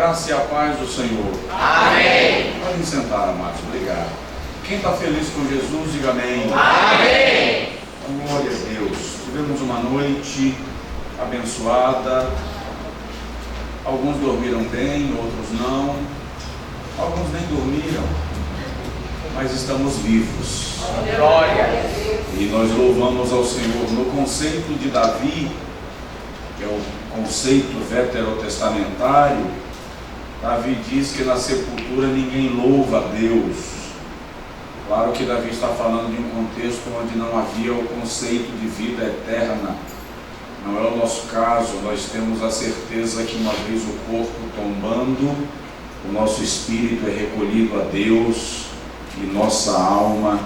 graça e a paz do Senhor. Amém. Podem sentar, amados. Obrigado. Quem está feliz com Jesus, diga amém. Amém. Glória a Deus. Tivemos uma noite abençoada. Alguns dormiram bem, outros não. Alguns nem dormiram, mas estamos vivos. Glória. E nós louvamos ao Senhor. No conceito de Davi, que é o conceito veterotestamentário, Davi diz que na sepultura ninguém louva a Deus. Claro que Davi está falando de um contexto onde não havia o conceito de vida eterna. Não é o nosso caso. Nós temos a certeza que uma vez o corpo tombando, o nosso espírito é recolhido a Deus e nossa alma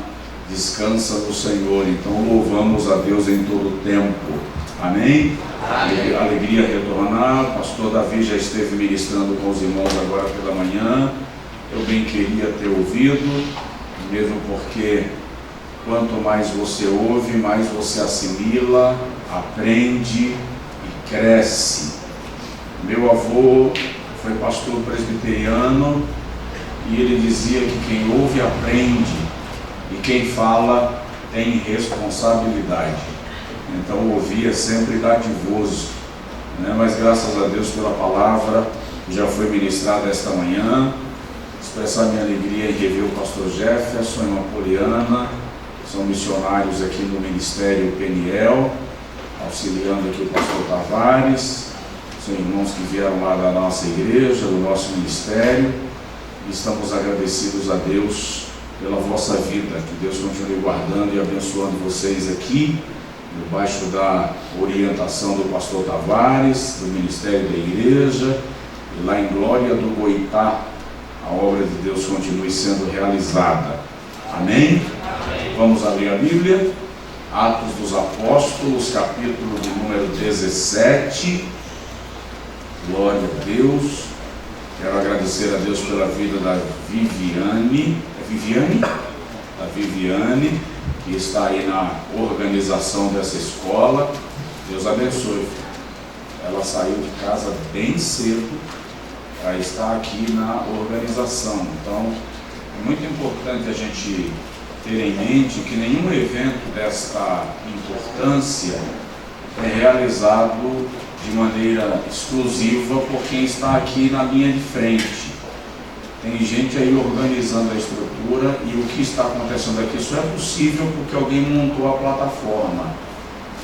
descansa no Senhor. Então louvamos a Deus em todo o tempo. Amém? Amém. Alegria retornar. O pastor Davi já esteve ministrando com os irmãos agora pela manhã. Eu bem queria ter ouvido, mesmo porque quanto mais você ouve, mais você assimila, aprende e cresce. Meu avô foi pastor presbiteriano e ele dizia que quem ouve aprende e quem fala tem responsabilidade. Então ouvir é sempre dadivoso, né? Mas graças a Deus pela palavra que já foi ministrada esta manhã. Expressar minha alegria em rever o pastor Jefferson e a Poliana, são missionários aqui no Ministério Peniel, auxiliando aqui o pastor Tavares. São irmãos que vieram lá da nossa igreja, do nosso ministério, e estamos agradecidos a Deus pela vossa vida. Que Deus continue guardando e abençoando vocês aqui, debaixo da orientação do pastor Tavares, do ministério da igreja, e lá em Glória do Goitá, a obra de Deus continue sendo realizada. Amém? Amém. Vamos abrir a Bíblia, Atos dos Apóstolos, capítulo de número 17. Glória a Deus. Quero agradecer a Deus pela vida da Viviane. É Viviane? Da Viviane, que está aí na organização dessa escola. Deus abençoe. Ela saiu de casa bem cedo para estar aqui na organização. Então, é muito importante a gente ter em mente que nenhum evento desta importância é realizado de maneira exclusiva por quem está aqui na linha de frente. Tem gente aí organizando a estrutura e o que está acontecendo aqui só é possível porque alguém montou a plataforma.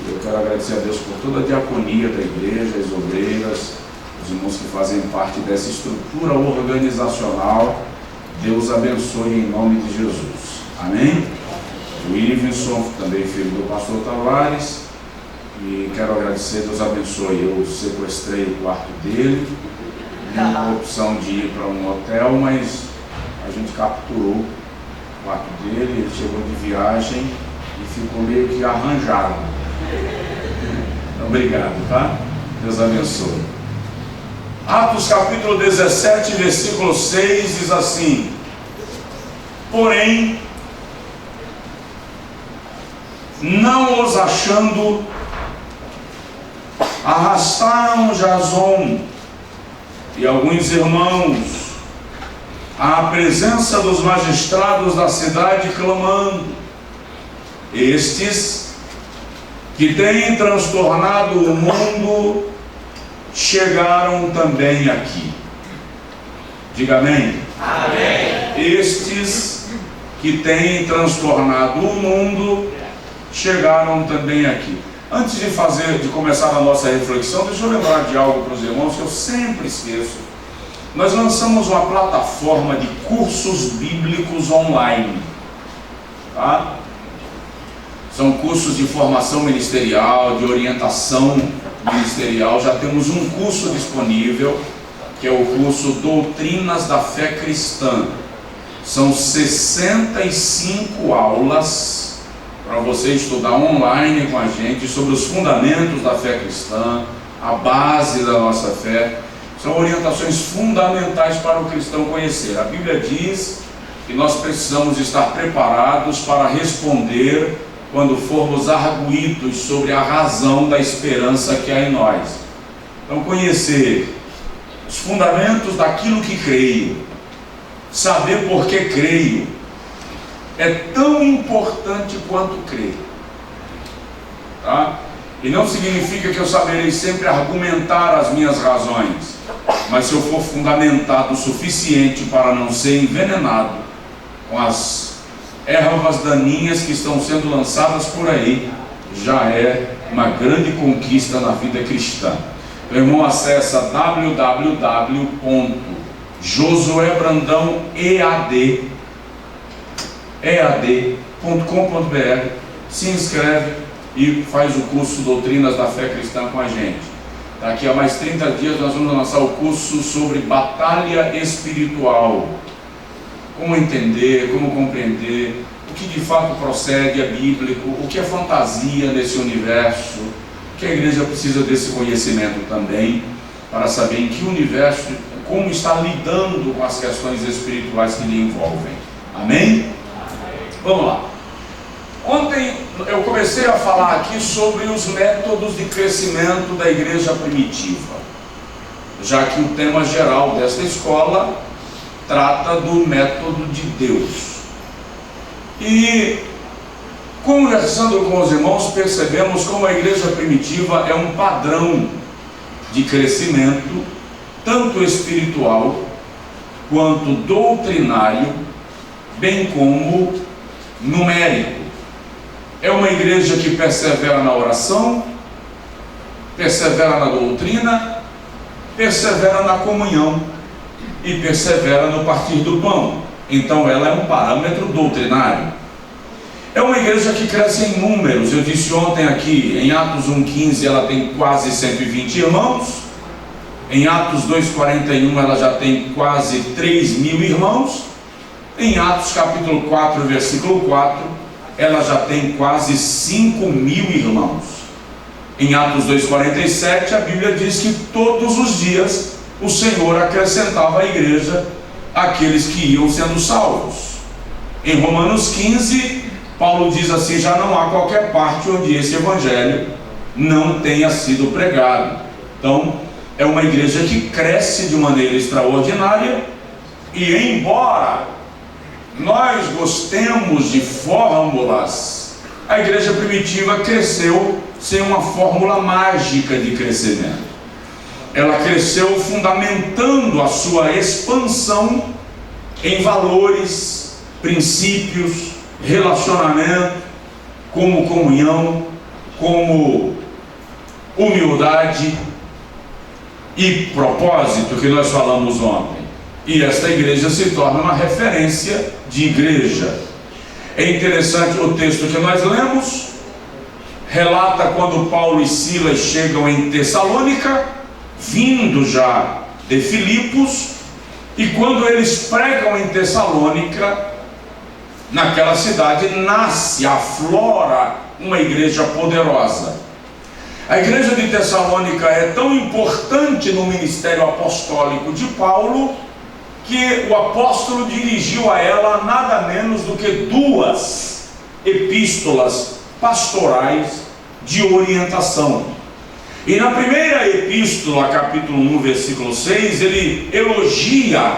Eu quero agradecer a Deus por toda a diaconia da igreja, as obreiras, os irmãos que fazem parte dessa estrutura organizacional. Deus abençoe em nome de Jesus. Amém? O Ivinson, também filho do pastor Tavares, e quero agradecer, Deus abençoe. Eu sequestrei o quarto dele, uma opção de ir para um hotel, mas a gente capturou o quarto dele. Ele chegou de viagem e ficou meio que arranjado. Então, obrigado, tá? Deus abençoe. Atos capítulo 17, versículo 6 diz assim: porém, não os achando, arrastaram Jason e alguns irmãos à presença dos magistrados da cidade, clamando: estes que têm transtornado o mundo chegaram também aqui. Diga amém. Amém. Estes que têm transtornado o mundo chegaram também aqui. Antes de começar a nossa reflexão, deixa eu lembrar de algo para os irmãos que eu sempre esqueço. Nós lançamos uma plataforma de cursos bíblicos online, tá? São cursos de formação ministerial, de orientação ministerial. Já temos um curso disponível, que é o curso Doutrinas da Fé Cristã. São 65 aulas para você estudar online com a gente sobre os fundamentos da fé cristã, a base da nossa fé. São orientações fundamentais para o cristão conhecer. A Bíblia diz que nós precisamos estar preparados para responder quando formos arguidos sobre a razão da esperança que há em nós. Então, conhecer os fundamentos daquilo que creio, saber por que creio, é tão importante quanto crer. Tá? E não significa que eu saberei sempre argumentar as minhas razões, mas se eu for fundamentado o suficiente para não ser envenenado com as ervas daninhas que estão sendo lançadas por aí, já é uma grande conquista na vida cristã. Meu irmão, acessa www.josuebrandaoead.com.br, se inscreve e faz o curso Doutrinas da Fé Cristã com a gente. Daqui a mais 30 dias nós vamos lançar o curso sobre batalha espiritual. Como entender, como compreender, o que de fato procede, é bíblico, o que é fantasia nesse universo, que a igreja precisa desse conhecimento também, para saber em que universo, como está lidando com as questões espirituais que lhe envolvem. Amém? Vamos lá. Ontem eu comecei a falar aqui sobre os métodos de crescimento da igreja primitiva, já que o tema geral desta escola trata do método de Deus. E conversando com os irmãos, percebemos como a igreja primitiva é um padrão de crescimento, tanto espiritual quanto doutrinário, bem como numérico. É uma igreja que persevera na oração, persevera na doutrina, persevera na comunhão e persevera no partir do pão. Então ela é um parâmetro doutrinário. É uma igreja que cresce em números. Eu disse ontem aqui, em Atos 1,15 ela tem quase 120 irmãos. Em Atos 2,41 ela já tem quase 3.000 irmãos. Em Atos capítulo 4, versículo 4, ela já tem quase 5.000 irmãos. Em Atos 2,47 a Bíblia diz que todos os dias o Senhor acrescentava à igreja aqueles que iam sendo salvos. Em Romanos 15, Paulo diz assim: já não há qualquer parte onde esse evangelho não tenha sido pregado. Então, é uma igreja que cresce de maneira extraordinária, e embora nós gostemos de fórmulas, a igreja primitiva cresceu sem uma fórmula mágica de crescimento. Ela cresceu fundamentando a sua expansão em valores, princípios, relacionamento, como comunhão, como humildade e propósito, que nós falamos ontem. E esta igreja se torna uma referência de igreja. É interessante o texto que nós lemos, relata quando Paulo e Silas chegam em Tessalônica, vindo já de Filipos, e quando eles pregam em Tessalônica, naquela cidade nasce, aflora uma igreja poderosa. A igreja de Tessalônica é tão importante no ministério apostólico de Paulo, que o apóstolo dirigiu a ela nada menos do que 2 epístolas pastorais de orientação. E na primeira epístola, capítulo 1, versículo 6, ele elogia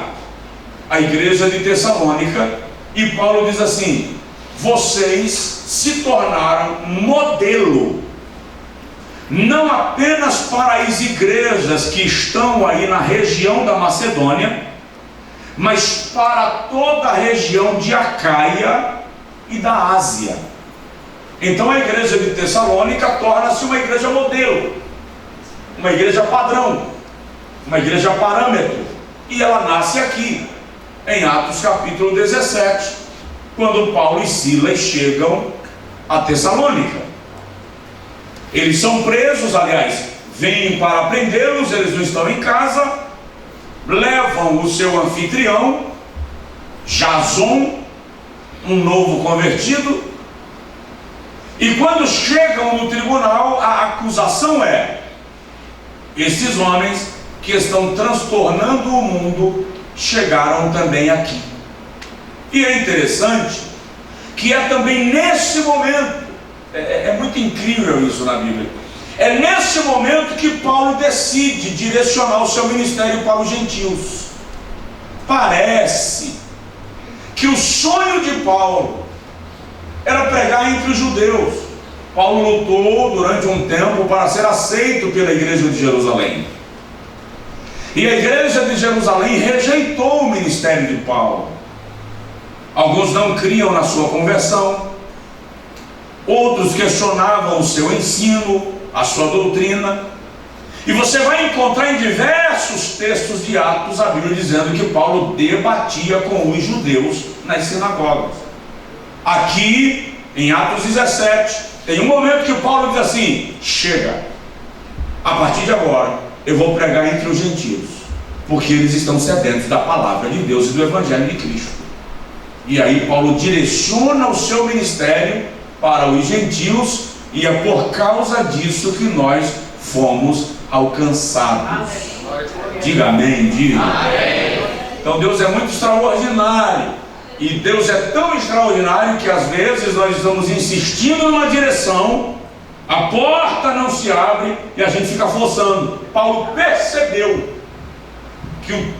a igreja de Tessalônica, e Paulo diz assim: vocês se tornaram modelo, não apenas para as igrejas que estão aí na região da Macedônia, mas para toda a região de Acaia e da Ásia. Então a igreja de Tessalônica torna-se uma igreja modelo, uma igreja padrão, uma igreja parâmetro, e ela nasce aqui, em Atos capítulo 17, quando Paulo e Silas chegam a Tessalônica. Eles são presos, aliás, vêm para prendê-los, eles não estão em casa, levam o seu anfitrião, Jason, um novo convertido, e quando chegam no tribunal, a acusação é: esses homens que estão transtornando o mundo chegaram também aqui. E é interessante que é também nesse momento, é muito incrível isso na Bíblia, É nesse momento que Paulo decide direcionar o seu ministério para os gentios. Parece que o sonho de Paulo era pregar entre os judeus. Paulo lutou durante um tempo para ser aceito pela igreja de Jerusalém. E a igreja de Jerusalém rejeitou o ministério de Paulo. Alguns não criam na sua conversão, outros questionavam o seu ensino, a sua doutrina. E você vai encontrar em diversos textos de Atos a Bíblia dizendo que Paulo debatia com os judeus nas sinagogas. Aqui em Atos 17 tem um momento que Paulo diz assim: chega, a partir de agora eu vou pregar entre os gentios, porque eles estão sedentos da palavra de Deus e do Evangelho de Cristo. E aí Paulo direciona o seu ministério para os gentios, e é por causa disso que nós fomos alcançados. Diga amém, diga. Então Deus é muito extraordinário, e Deus é tão extraordinário que às vezes nós estamos insistindo numa direção, a porta não se abre e a gente fica forçando. Paulo percebeu que o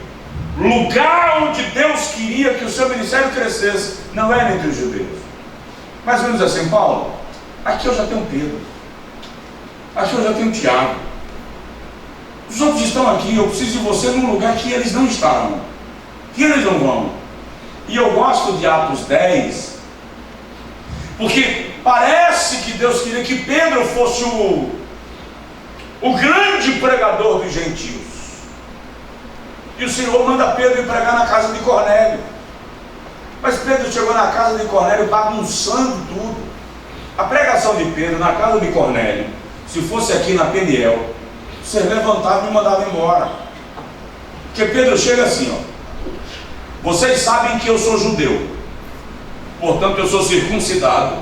lugar onde Deus queria que o seu ministério crescesse não era entre os judeus. Mais ou menos assim: Paulo, aqui eu já tenho Pedro, aqui eu já tenho Tiago, os outros estão aqui, eu preciso de você num lugar que eles não estavam, que eles não vão. E eu gosto de Atos 10, porque parece que Deus queria que Pedro fosse o grande pregador dos gentios. E o Senhor manda Pedro ir pregar na casa de Cornélio. Mas Pedro chegou na casa de Cornélio bagunçando tudo. A pregação de Pedro na casa de Cornélio, se fosse aqui na Peniel, vocês levantavam e mandavam embora. Porque Pedro chega assim, ó: vocês sabem que eu sou judeu, portanto eu sou circuncidado,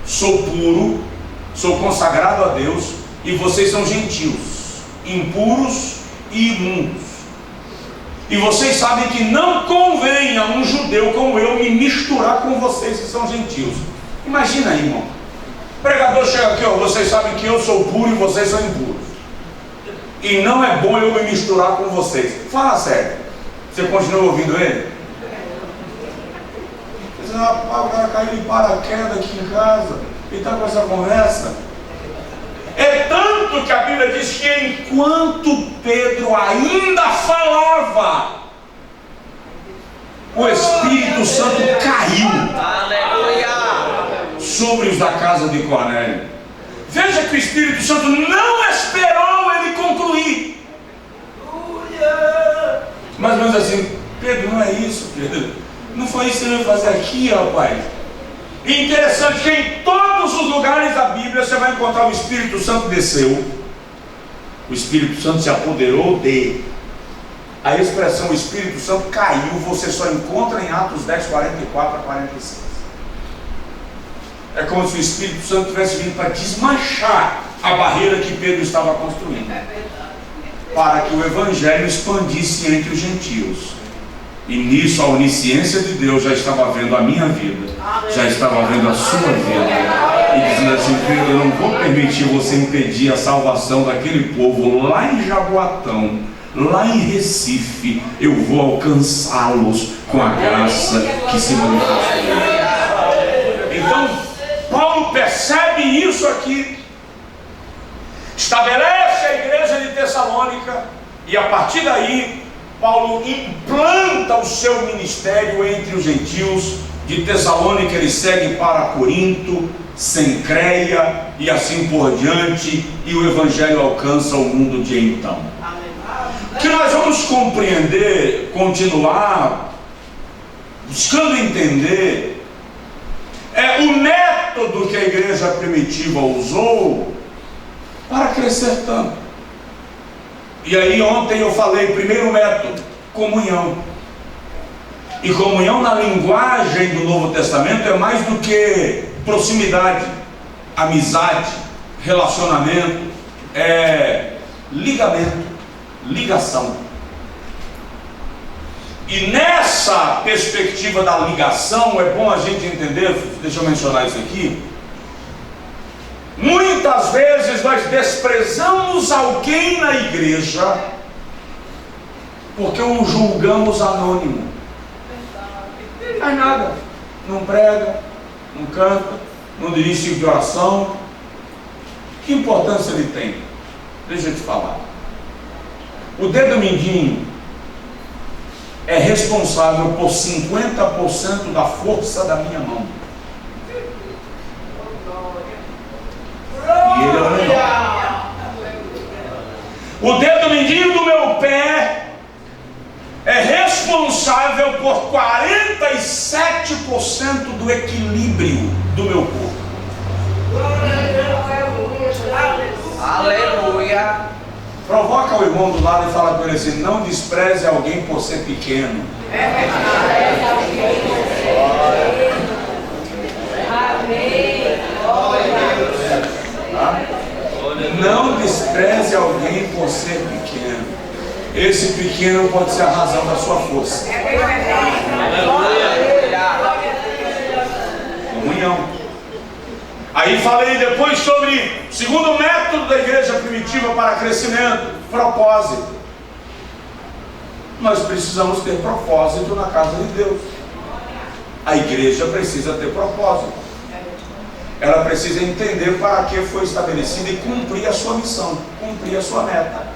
sou puro, sou consagrado a Deus, e vocês são gentios, impuros e imundos. E vocês sabem que não convém a um judeu como eu me misturar com vocês que são gentios. Imagina aí, irmão. O pregador chega aqui, ó: vocês sabem que eu sou puro e vocês são impuros, e não é bom eu me misturar com vocês. Fala sério. Você continua ouvindo ele? Você diz: rapaz, o cara caiu de paraquedas aqui em casa e está com essa conversa. É tanto que a Bíblia diz que enquanto Pedro ainda falava, o Espírito Santo caiu sobre os da casa de Cornélio. Veja que o Espírito Santo não esperou ele concluir. Mais ou menos assim: Pedro, não é isso, Pedro, não foi isso que você veio fazer aqui, rapaz. E interessante que em todos os lugares da Bíblia você vai encontrar o Espírito Santo desceu, o Espírito Santo se apoderou de. A expressão o Espírito Santo caiu você só encontra em Atos 10, 44 a 46. É como se o Espírito Santo tivesse vindo para desmanchar a barreira que Pedro estava construindo, para que o Evangelho expandisse entre os gentios. E nisso a onisciência de Deus já estava vendo a minha vida, já estava vendo a sua vida, e dizendo assim: Pedro, eu não vou permitir você impedir a salvação daquele povo lá em Jaboatão, lá em Recife. Eu vou alcançá-los com a graça que se manifestou. Então Paulo percebe isso aqui, estabelece a igreja de Tessalônica, e a partir daí Paulo implanta o seu ministério entre os gentios. De Tessalônica ele segue para Corinto, Cencreia e assim por diante, e o Evangelho alcança o mundo de então. O que nós vamos compreender, continuar buscando entender, é o método que a igreja primitiva usou para crescer tanto. E aí ontem eu falei, primeiro método, comunhão. E comunhão na linguagem do Novo Testamento é mais do que proximidade, amizade, relacionamento, é ligamento, ligação. E nessa perspectiva da ligação é bom a gente entender, deixa eu mencionar isso aqui, muitas muitas vezes nós desprezamos alguém na igreja porque o julgamos anônimo. Não faz nada, não prega, não canta, não dirige tipo de oração. Que importância ele tem? Deixa eu te falar. O dedo mindinho é responsável por 50% da força da minha mão. E ele é o menor. O dedo mindinho do meu pé é responsável por 47% do equilíbrio do meu corpo. Aleluia. Provoca o irmão do lado e fala com ele assim: não despreze alguém por ser pequeno. Tá? Não despreze alguém por ser pequeno. Esse pequeno pode ser a razão da sua força. Comunhão. Aí falei depois sobre o segundo método da igreja primitiva para crescimento: propósito. Nós precisamos ter propósito na casa de Deus. A igreja precisa ter propósito. Ela precisa entender para que foi estabelecida e cumprir a sua missão, cumprir a sua meta.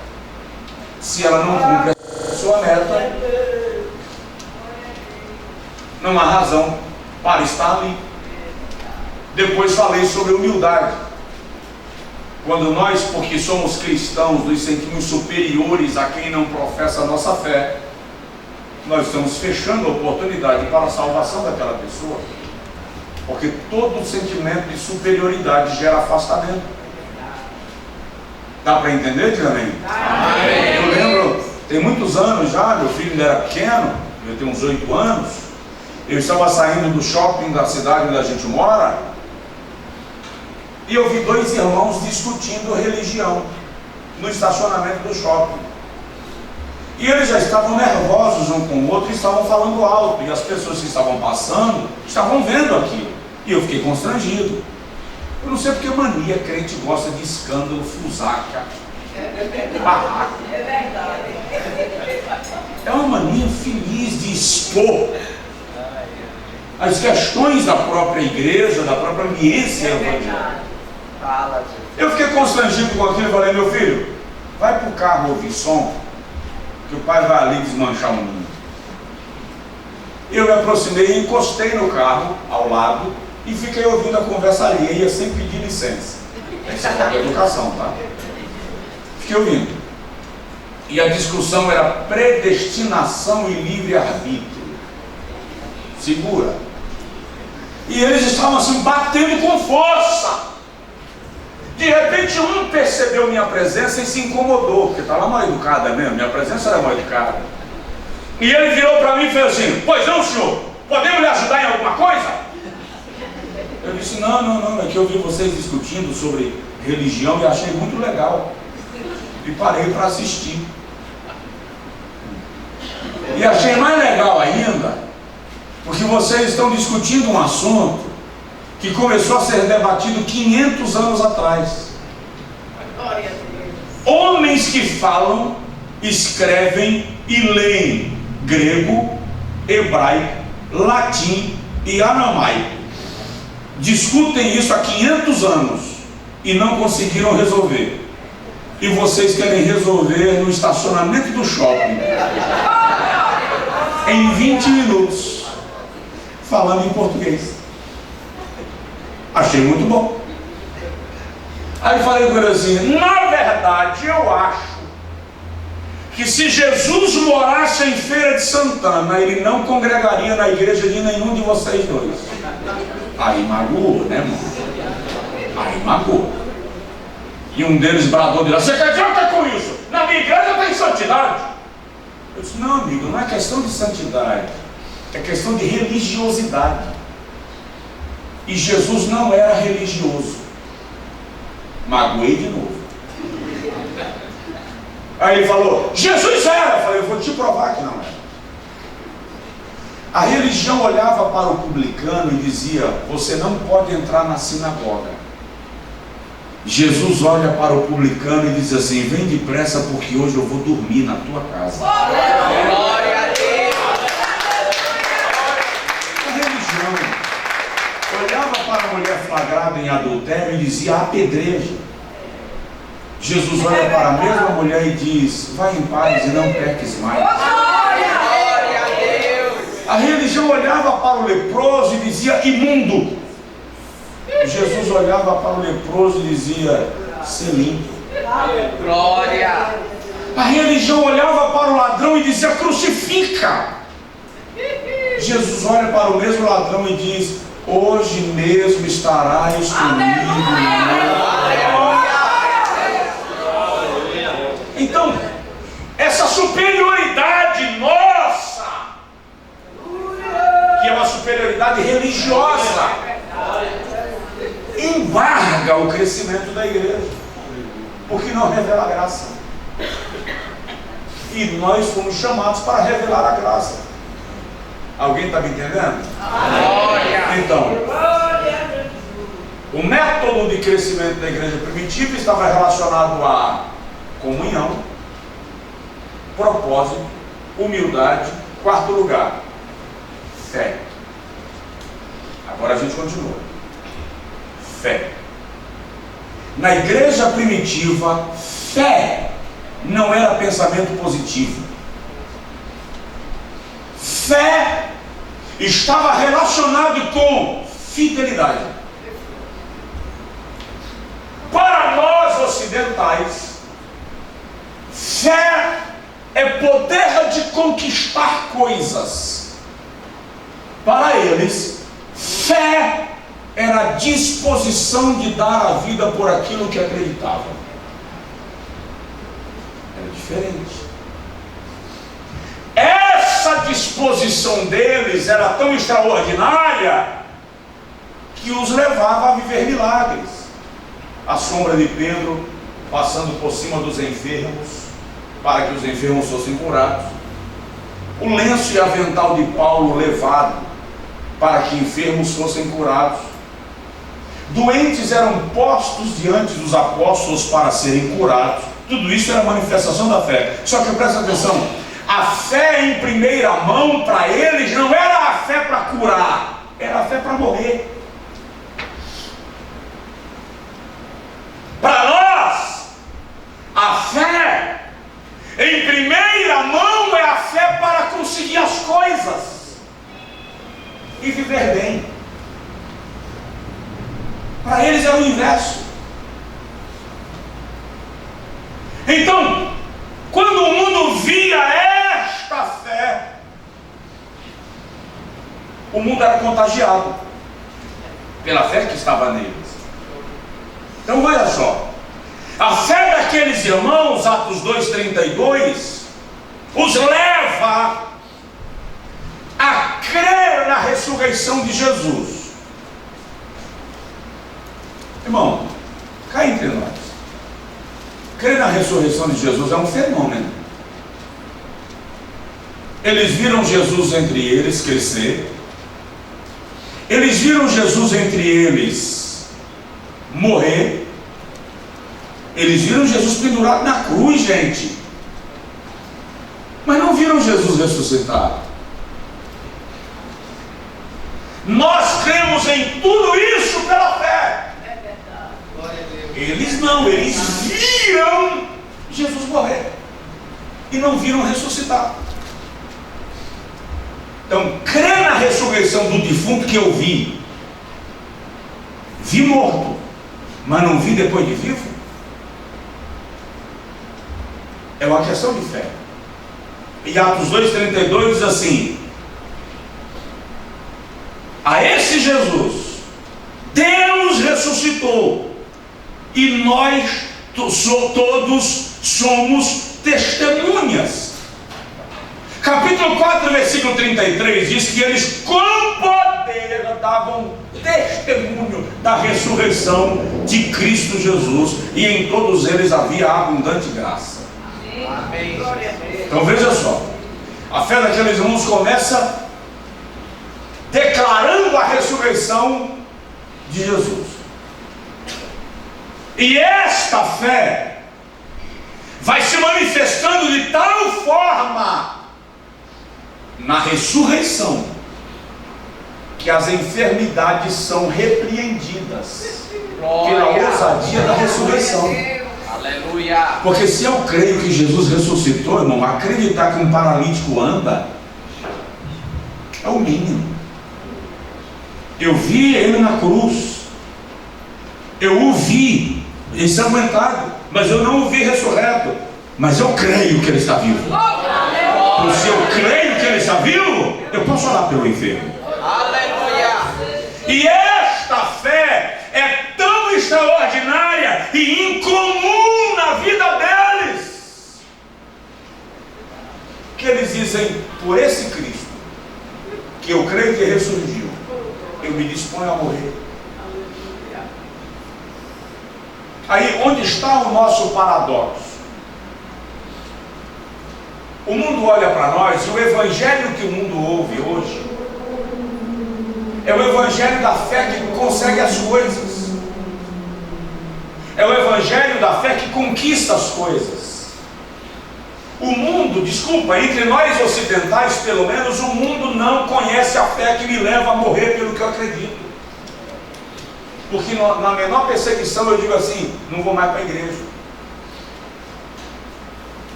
Se ela não cumpre a sua meta, não há razão para estar ali. Depois falei sobre humildade. Quando nós, porque somos cristãos, nos sentimos superiores a quem não professa a nossa fé, nós estamos fechando a oportunidade para a salvação daquela pessoa. Porque todo sentimento de superioridade gera afastamento. Dá para entender, diga amém? Amém. Eu lembro, tem muitos anos já, meu filho ainda era pequeno, eu tenho uns 8 anos, eu estava saindo do shopping da cidade onde a gente mora, e eu vi 2 irmãos discutindo religião no estacionamento do shopping. E eles já estavam nervosos um com o outro e estavam falando alto, e as pessoas que estavam passando estavam vendo aquilo, e eu fiquei constrangido. Eu não sei porque mania, crente gosta de escândalo, fusaca, barraco. É uma mania feliz de expor as questões da própria igreja, da própria ambiência evangélica. Eu fiquei constrangido com aquilo e falei: meu filho, vai para o carro ouvir som, que o pai vai ali desmanchar o mundo. Eu me aproximei e encostei no carro ao lado e fiquei ouvindo a conversa alheia sem pedir licença. Essa é a educação, tá? Fiquei ouvindo. E a discussão era predestinação e livre-arbítrio. Segura. E eles estavam assim batendo com força. De repente um percebeu minha presença e se incomodou, porque estava mal educada mesmo, minha presença era mal educada. E ele virou para mim e fez assim: pois não, senhor, podemos lhe ajudar em alguma coisa? Eu disse: não, é que eu vi vocês discutindo sobre religião e achei muito legal. E parei para assistir. E achei mais legal ainda, porque vocês estão discutindo um assunto que começou a ser debatido 500 anos atrás. Homens que falam, escrevem e leem grego, hebraico, latim e aramaico discutem isso há 500 anos e não conseguiram resolver. E vocês querem resolver no estacionamento do shopping em 20 minutos, falando em português. Achei muito bom. Aí falei com ele assim: na verdade eu acho que se Jesus morasse em Feira de Santana, ele não congregaria na igreja de nenhum de vocês dois. Aí magoou, né, irmão? Aí magoou. E um deles bradou de lá: você quer dizer o que é com isso? Na minha igreja tem santidade. Eu disse: não, amigo, não é questão de santidade, é questão de religiosidade. E Jesus não era religioso. Magoei de novo. Aí ele falou: Jesus era. Eu falei: eu vou te provar que não era. A religião olhava para o publicano e dizia: você não pode entrar na sinagoga. Jesus olha para o publicano e diz assim: vem depressa, porque hoje eu vou dormir na tua casa. Glória a Deus. A religião olhava para a mulher flagrada em adultério e dizia: apedreja. Jesus olha para a mesma mulher e diz: vai em paz e não peques mais. Glória a Deus. A religião olhava para o leproso e dizia: imundo. Jesus olhava para o leproso e dizia: ser limpo. Glória. A religião olhava para o ladrão e dizia: crucifica. Jesus olha para o mesmo ladrão e diz: hoje mesmo estarás comigo. Então, essa superioridade nossa, que é uma superioridade religiosa, embarga o crescimento da igreja, porque não revela a graça. E nós fomos chamados para revelar a graça. Alguém está me entendendo? Então, o método de crescimento da igreja primitiva estava relacionado a comunhão, propósito, humildade. Quarto lugar, fé. Agora a gente continua. Fé. Na igreja primitiva, fé não era pensamento positivo. Fé estava relacionado com fidelidade. Para nós ocidentais, fé é poder de conquistar coisas. Para eles, fé era a disposição de dar a vida por aquilo que acreditavam. Era diferente. Essa disposição deles era tão extraordinária que os levava a viver milagres. A sombra de Pedro passando por cima dos enfermos, para que os enfermos fossem curados. O lenço e avental de Paulo levado, para que enfermos fossem curados. Doentes eram postos diante dos apóstolos para serem curados. Tudo isso era manifestação da fé. Só que presta atenção, a fé em primeira mão para eles não era a fé para curar, era a fé para morrer. Para nós, a fé em primeira mão é a fé para conseguir as coisas e viver bem. Para eles era o inverso. Então, quando o mundo via esta fé, o mundo era contagiado pela fé que estava neles. Então olha só, a fé daqueles irmãos, Atos 2:32, os leva a crer na ressurreição de Jesus. Irmão, cá entre nós, crer na ressurreição de Jesus é um fenômeno. Eles viram Jesus entre eles crescer, eles viram Jesus entre eles morrer, eles viram Jesus pendurado na cruz, gente, mas não viram Jesus ressuscitar. Nós cremos em tudo isso pela fé. Eles não, eles viram Jesus morrer e não viram ressuscitar. Então, crer na ressurreição do defunto que eu vi morto, mas não vi depois de vivo, é uma questão de fé. E Atos 2:32 diz assim: a esse Jesus Deus ressuscitou, e nós todos somos testemunhas. Capítulo 4, versículo 33 diz que eles com poder davam testemunho da ressurreição de Cristo Jesus, e em todos eles havia abundante graça. Amém. Então veja só, a fé daqueles irmãos começa declarando a ressurreição de Jesus. E esta fé vai se manifestando de tal forma na ressurreição que as enfermidades são repreendidas pela ousadia da ressurreição. Aleluia. Porque se eu creio que Jesus ressuscitou, irmão, acreditar que um paralítico anda é o mínimo. Eu vi ele na cruz, eu o vi ensanguentado, mas eu não o vi ressurreto. Mas eu creio que ele está vivo. Então, se eu creio que ele está vivo, eu posso orar pelo enfermo. Aleluia. E esta fé é tão extraordinária e incomum na vida deles, que eles dizem: por esse Cristo, que eu creio que ressurgiu, eu me disponho a morrer. Aí, onde está o nosso paradoxo? O mundo olha para nós e o evangelho que o mundo ouve hoje é o evangelho da fé que consegue as coisas. É o evangelho da fé que conquista as coisas. O mundo, desculpa, entre nós ocidentais pelo menos, o mundo não conhece a fé que me leva a morrer pelo que eu acredito. Porque na menor perseguição eu digo assim: não vou mais para a igreja.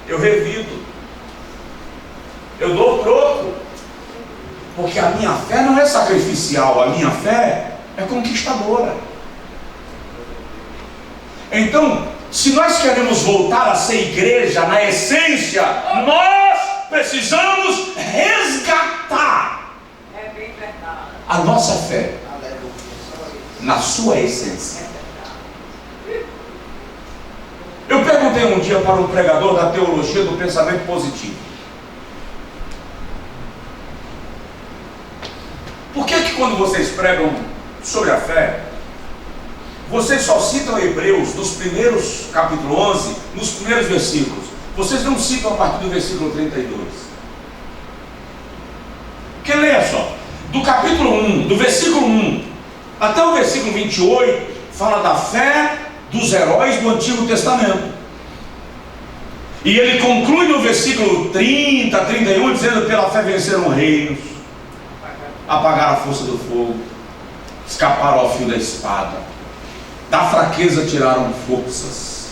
Eu revido. Eu dou troco. Porque a minha fé não é sacrificial, a minha fé é conquistadora. Então, se nós queremos voltar a ser igreja na essência, nós precisamos resgatar a nossa fé na sua essência. Eu perguntei um dia para um pregador da teologia do pensamento positivo: por que quando vocês pregam sobre a fé, vocês só citam Hebreus nos primeiros capítulo 11, nos primeiros versículos? Vocês não citam a partir do versículo 32. Porque leia só, do capítulo 1, do versículo 1 até o versículo 28, fala da fé dos heróis do Antigo Testamento. E ele conclui no versículo 30, 31, dizendo: pela fé venceram reinos, apagaram a força do fogo, escaparam ao fio da espada, da fraqueza tiraram forças.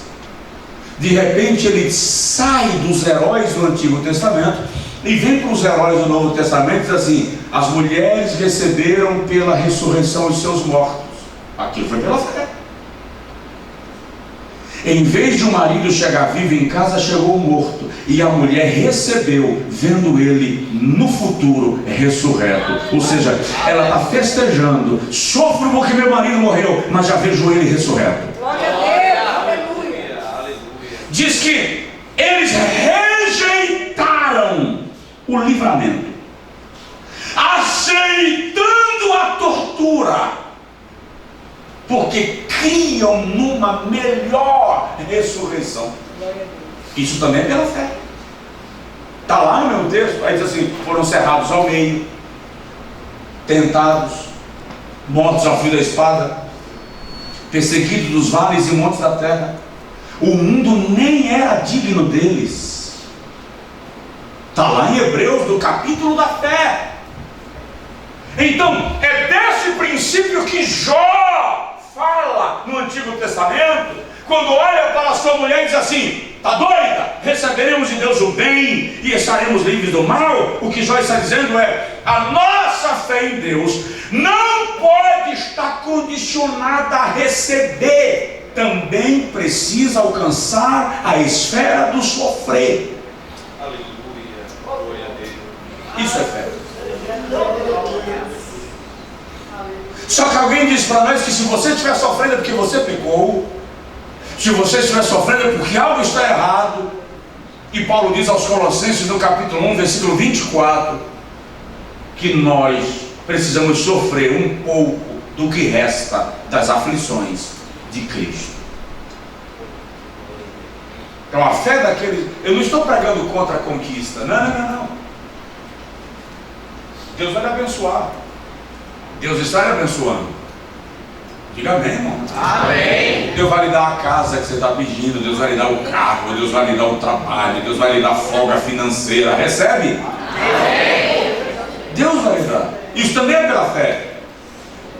De repente ele sai dos heróis do Antigo Testamento e vem para os heróis do Novo Testamento e diz assim: as mulheres receberam pela ressurreição os seus mortos. Aquilo foi pela fé. Em vez de o marido chegar vivo em casa, chegou o morto, e a mulher recebeu, vendo ele no futuro ressurreto. Ou seja, ela está festejando: sofro porque meu marido morreu, mas já vejo ele ressurreto. Glória a Deus, aleluia. Diz que eles rejeitaram o livramento, aceitando a tortura, porque criam numa melhor ressurreição. Isso também é pela fé. Está lá no meu texto. Aí diz assim: foram cerrados ao meio, tentados, mortos ao fio da espada, perseguidos dos vales e montes da terra. O mundo nem era digno deles. Está lá em Hebreus, do capítulo da fé. Então, é desse princípio que Jó fala no Antigo Testamento, quando olha para a sua mulher e diz assim: está doida? Receberemos de Deus o bem e estaremos livres do mal. O que Jó está dizendo é: a nossa fé em Deus não pode estar condicionada a receber, também precisa alcançar a esfera do sofrer. Aleluia, glória a Deus. Isso é fé. Só que alguém diz para nós que se você estiver sofrendo é porque você pecou, se você estiver sofrendo é porque algo está errado. E Paulo diz aos Colossenses no capítulo 1, versículo 24, que nós precisamos sofrer um pouco do que resta das aflições de Cristo. Então a fé daqueles... Eu não estou pregando contra a conquista, não. Deus vai lhe abençoar. Deus está lhe abençoando. Diga amém, irmão. Amém. Deus Deus vai lhe dar a casa que você está pedindo, Deus vai lhe dar o carro, Deus vai lhe dar o trabalho, Deus vai lhe dar folga financeira. Recebe? Deus vai lhe dar. Isso também é pela fé.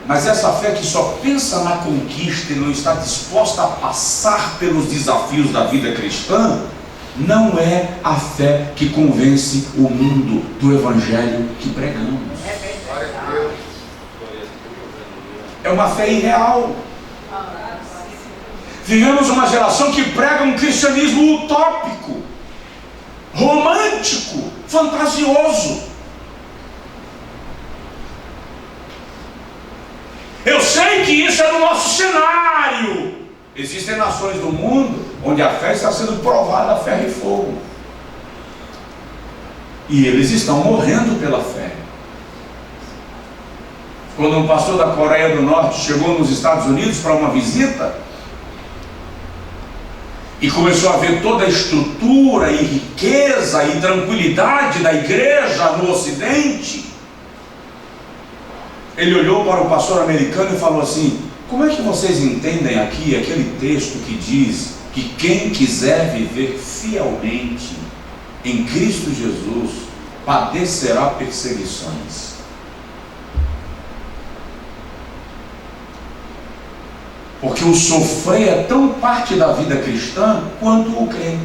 Mas essa fé que só pensa na conquista e não está disposta a passar pelos desafios da vida cristã, não é a fé que convence o mundo do evangelho que pregamos. É uma fé irreal. Vivemos uma geração que prega um cristianismo utópico, romântico, fantasioso. Eu sei que isso é no nosso cenário. Existem nações do mundo onde a fé está sendo provada a ferro e fogo. E eles estão morrendo pela fé. Quando um pastor da Coreia do Norte chegou nos Estados Unidos para uma visita e começou a ver toda a estrutura e riqueza e tranquilidade da igreja no Ocidente, ele olhou para o pastor americano e falou assim: como é que vocês entendem aqui aquele texto que diz que quem quiser viver fielmente em Cristo Jesus padecerá perseguições? Porque o sofrer é tão parte da vida cristã quanto o crer.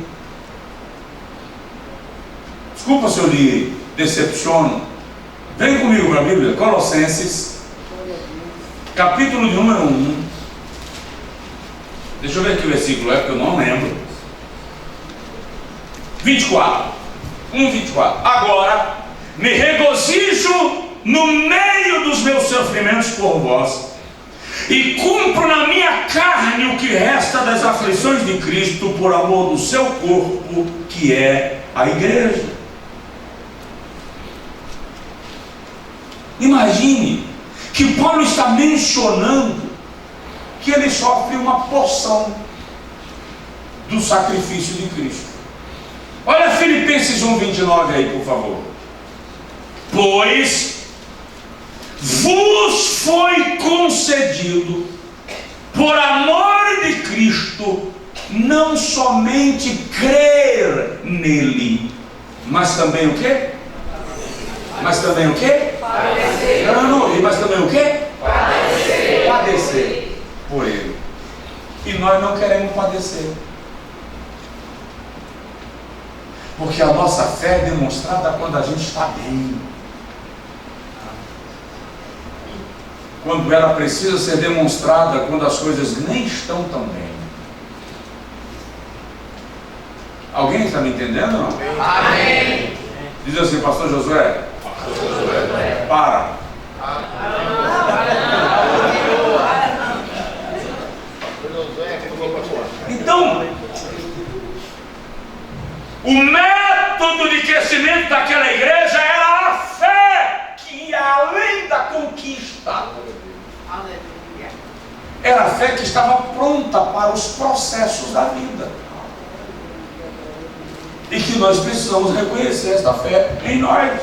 Desculpa se eu lhe decepciono. Vem comigo para a Bíblia, Colossenses, capítulo de número 1. Deixa eu ver aqui o versículo, porque eu não lembro. 24. 1:24. Agora me regozijo no meio dos meus sofrimentos por vós, e cumpro na minha carne o que resta das aflições de Cristo por amor do seu corpo, que é a igreja. Imagine que Paulo está mencionando que ele sofre uma porção do sacrifício de Cristo. Olha Filipenses 1:29 aí, por favor. Pois vos foi concedido, por amor de Cristo, não somente crer nele, mas também o quê? Mas também o quê? Padecer. Não, mas também o quê? Padecer. Padecer por ele. E nós não queremos padecer. Porque a nossa fé é demonstrada quando a gente está bem. Quando ela precisa ser demonstrada quando as coisas nem estão tão bem. Alguém está me entendendo? Não? Amém. Diz assim, pastor Josué. Para. Então, o método de crescimento daquela igreja era a fé, que ia além da conquista. Era a fé que estava pronta para os processos da vida. E que nós precisamos reconhecer esta fé em nós.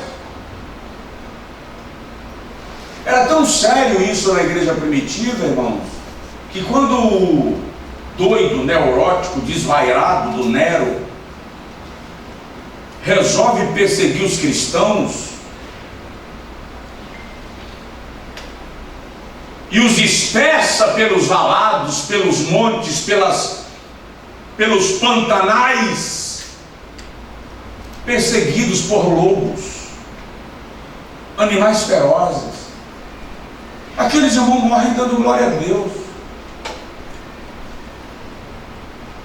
Era tão sério isso na igreja primitiva, irmãos, que quando o doido, neurótico, desvairado do Nero resolve perseguir os cristãos e os dispersa pelos valados, pelos montes, pelos pantanais, perseguidos por lobos, animais ferozes, aqueles irmãos morrem dando glória a Deus.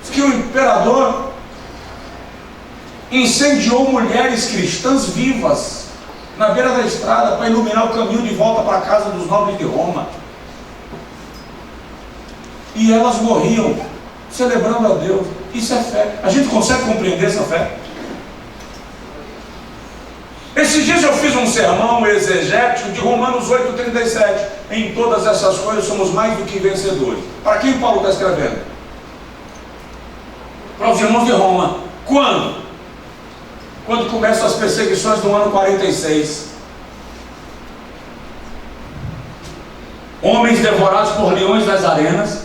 Diz que o imperador incendiou mulheres cristãs vivas na beira da estrada para iluminar o caminho de volta para a casa dos nobres de Roma. E elas morriam celebrando a Deus. Isso é fé. A gente consegue compreender essa fé? Esses dias eu fiz um sermão exegético de Romanos 8:37. Em todas essas coisas somos mais do que vencedores. Para quem Paulo está escrevendo? Para os irmãos de Roma. Quando? Quando começam as perseguições do ano 46. Homens devorados por leões das arenas,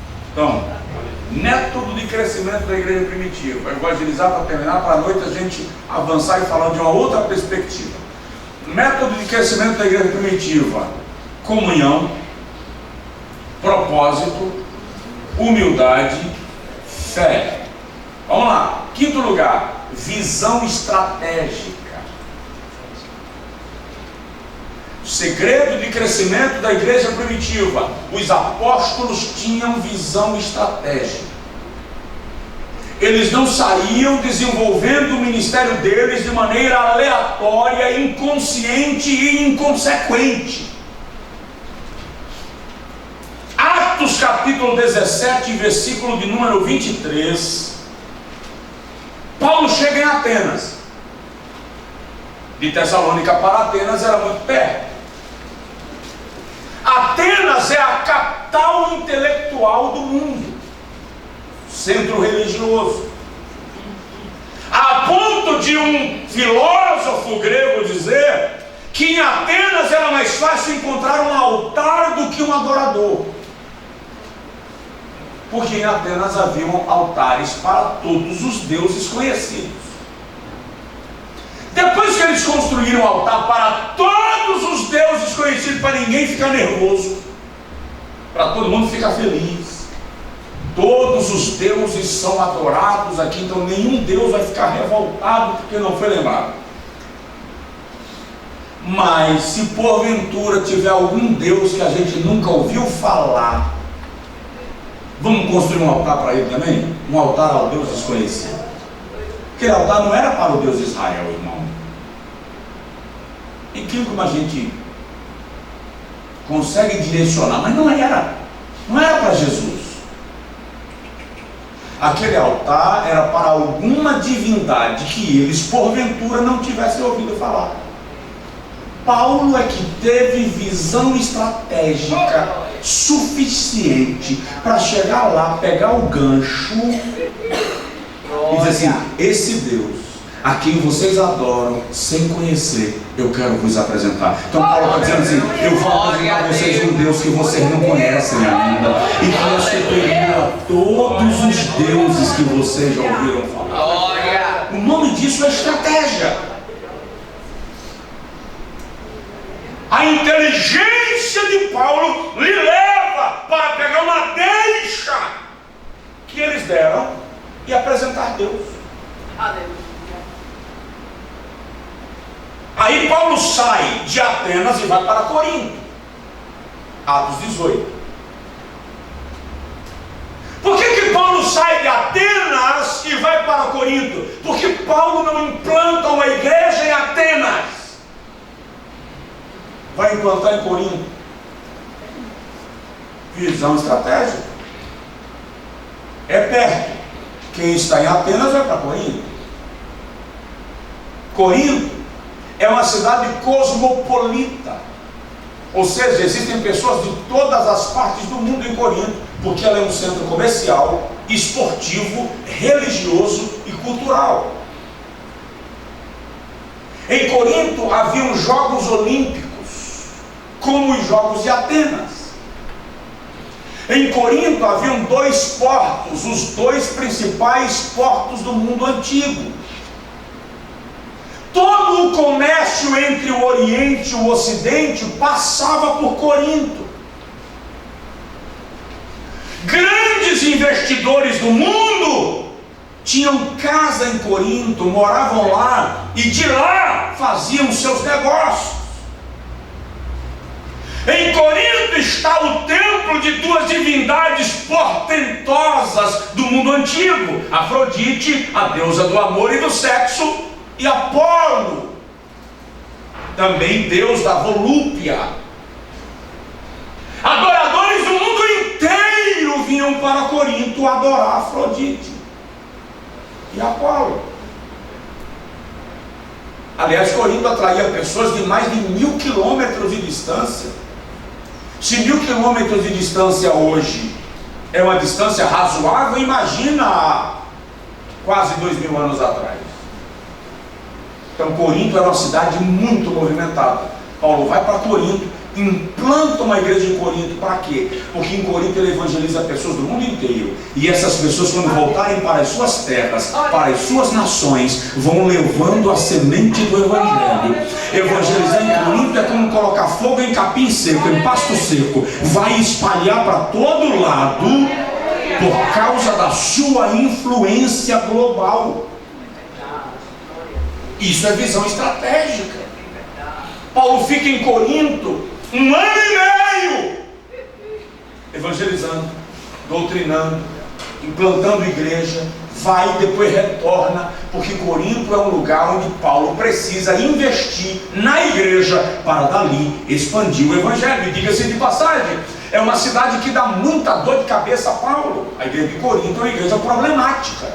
crescimento da igreja primitiva. Evangelizar para terminar, para a noite a gente avançar e falar de uma outra perspectiva. Método de crescimento da igreja primitiva: comunhão, propósito, humildade, fé. Vamos lá. Quinto lugar, visão estratégica. Segredo de crescimento da igreja primitiva: os apóstolos tinham visão estratégica. Eles não saíam desenvolvendo o ministério deles de maneira aleatória, inconsciente e inconsequente. Atos capítulo 17, versículo de número 23. Paulo chega em Atenas. De Tessalônica para Atenas era muito perto. Atenas é a capital intelectual do mundo, centro religioso, a ponto de um filósofo grego dizer que em Atenas era mais fácil encontrar um altar do que um adorador, porque em Atenas haviam altares para todos os deuses conhecidos. Depois que eles construíram um altar para todos os deuses conhecidos, para ninguém ficar nervoso, para todo mundo ficar feliz, todos os deuses são adorados aqui, então nenhum deus vai ficar revoltado porque não foi lembrado. Mas se porventura tiver algum deus que a gente nunca ouviu falar, vamos construir um altar para ele também? Um altar ao Deus desconhecido. Aquele altar não era para o Deus de Israel, irmão. E que como a gente consegue direcionar, mas não era para Jesus. Aquele altar era para alguma divindade que eles porventura não tivessem ouvido falar. Paulo é que teve visão estratégica suficiente para chegar lá, pegar o gancho e dizer assim: esse Deus a quem vocês adoram sem conhecer, eu quero vos apresentar. Então Paulo está dizendo assim: eu vou apresentar a vocês um Deus que vocês não conhecem ainda, e que é superior a todos os deuses que vocês já ouviram falar. O nome disso é estratégia. A inteligência de Paulo lhe leva para pegar uma deixa que eles deram e apresentar Deus. Aleluia. Aí Paulo sai de Atenas e vai para Corinto. Atos 18. Por que Paulo sai de Atenas e vai para Corinto? Porque Paulo não implanta uma igreja em Atenas, vai implantar em Corinto. Visão estratégica. É perto. Quem está em Atenas vai para Corinto. Corinto é uma cidade cosmopolita, ou seja, existem pessoas de todas as partes do mundo em Corinto, porque ela é um centro comercial, esportivo, religioso e cultural. Em Corinto haviam Jogos Olímpicos, como os Jogos de Atenas. Em Corinto haviam dois portos, os dois principais portos do mundo antigo. Todo o comércio entre o Oriente e o Ocidente passava por Corinto. Grandes investidores do mundo tinham casa em Corinto, moravam lá e de lá faziam seus negócios. Em Corinto está o templo de duas divindades portentosas do mundo antigo: Afrodite, a deusa do amor e do sexo, e Apolo, também deus da volúpia. Adoradores do mundo inteiro vinham para Corinto adorar Afrodite e Apolo. Aliás, Corinto atraía pessoas de mais de 1000 quilômetros de distância. Se 1000 quilômetros de distância hoje é uma distância razoável, imagina há quase 2000 anos atrás. Então Corinto era uma cidade muito movimentada. Paulo vai para Corinto implanta uma igreja em Corinto. Para quê? Porque em Corinto ele evangeliza pessoas do mundo inteiro. E essas pessoas, quando voltarem para as suas terras, para as suas nações, vão levando a semente do Evangelho. Evangelizar em Corinto é como colocar fogo em capim seco, em pasto seco. Vai espalhar para todo lado por causa da sua influência global. Isso é visão estratégica. Paulo fica em Corinto 1 ano e meio evangelizando, doutrinando, implantando igreja. Vai e depois retorna, porque Corinto é um lugar onde Paulo precisa investir na igreja para dali expandir o evangelho. E diga-se de passagem, é uma cidade que dá muita dor de cabeça a Paulo. A igreja de Corinto é uma igreja problemática,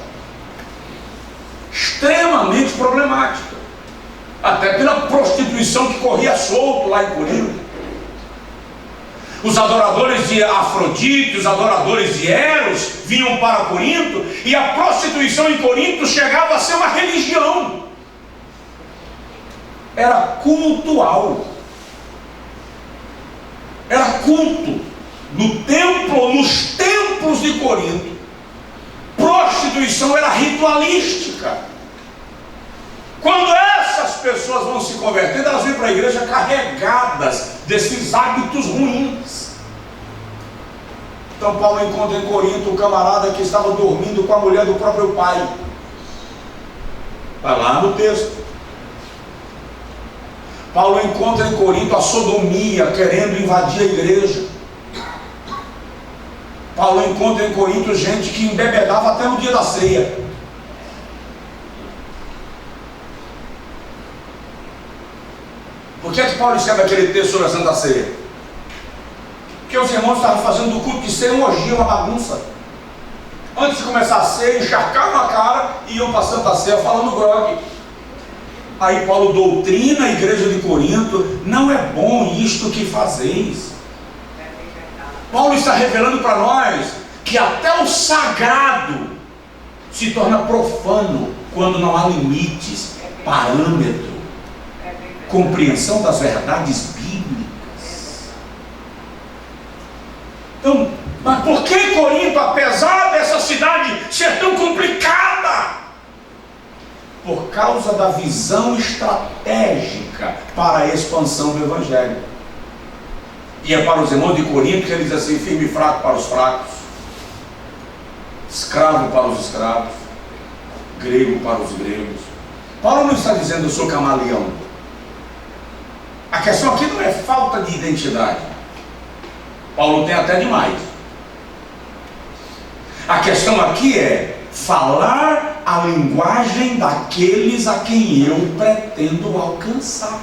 extremamente problemática, até pela prostituição que corria solto lá em Corinto. Os adoradores de Afrodite, os adoradores de Eros vinham para Corinto, e a prostituição em Corinto chegava a ser uma religião. Era cultual. Era culto. No templo, nos templos de Corinto, prostituição era ritualística. Quando essas pessoas vão se convertendo, elas vêm para a igreja carregadas desses hábitos ruins. Então Paulo encontra em Corinto um camarada que estava dormindo com a mulher do próprio pai. Está lá no texto. Paulo encontra em Corinto a sodomia querendo invadir a igreja. Paulo encontra em Corinto gente que embebedava até no dia da ceia. Por que é que Paulo escreve aquele texto sobre a Santa Ceia? Porque os irmãos estavam fazendo do culto de ceia uma orgia, uma bagunça. Antes de começar a ceia, encharcavam a cara e iam para a Santa Ceia falando grogue. Aí Paulo doutrina a igreja de Corinto: não é bom isto que fazeis. Paulo está revelando para nós que até o sagrado se torna profano quando não há limites, parâmetro, compreensão das verdades bíblicas. Então, mas por que Corinto, apesar dessa cidade ser tão complicada? Por causa da visão estratégica para a expansão do Evangelho. E é para os irmãos de Corinto que ele diz assim: firme e fraco para os fracos, escravo para os escravos, grego para os gregos. Paulo não está dizendo eu sou camaleão. A questão aqui não é falta de identidade. Paulo tem até demais. A questão aqui é falar a linguagem daqueles a quem eu pretendo alcançar.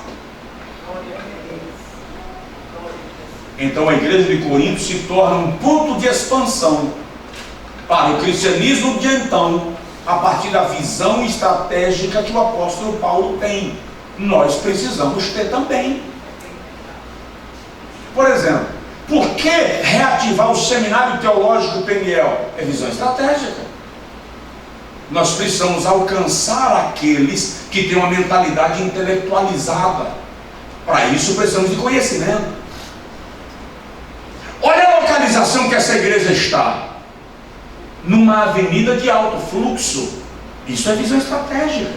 Então a igreja de Corinto se torna um ponto de expansão para o cristianismo de então, a partir da visão estratégica que o apóstolo Paulo tem. Nós precisamos ter também. Por exemplo, por que reativar o seminário teológico Peniel? É visão estratégica. Nós precisamos alcançar aqueles que têm uma mentalidade intelectualizada. Para isso precisamos de conhecimento. Olha a localização que essa igreja está. Numa avenida de alto fluxo. Isso é visão estratégica.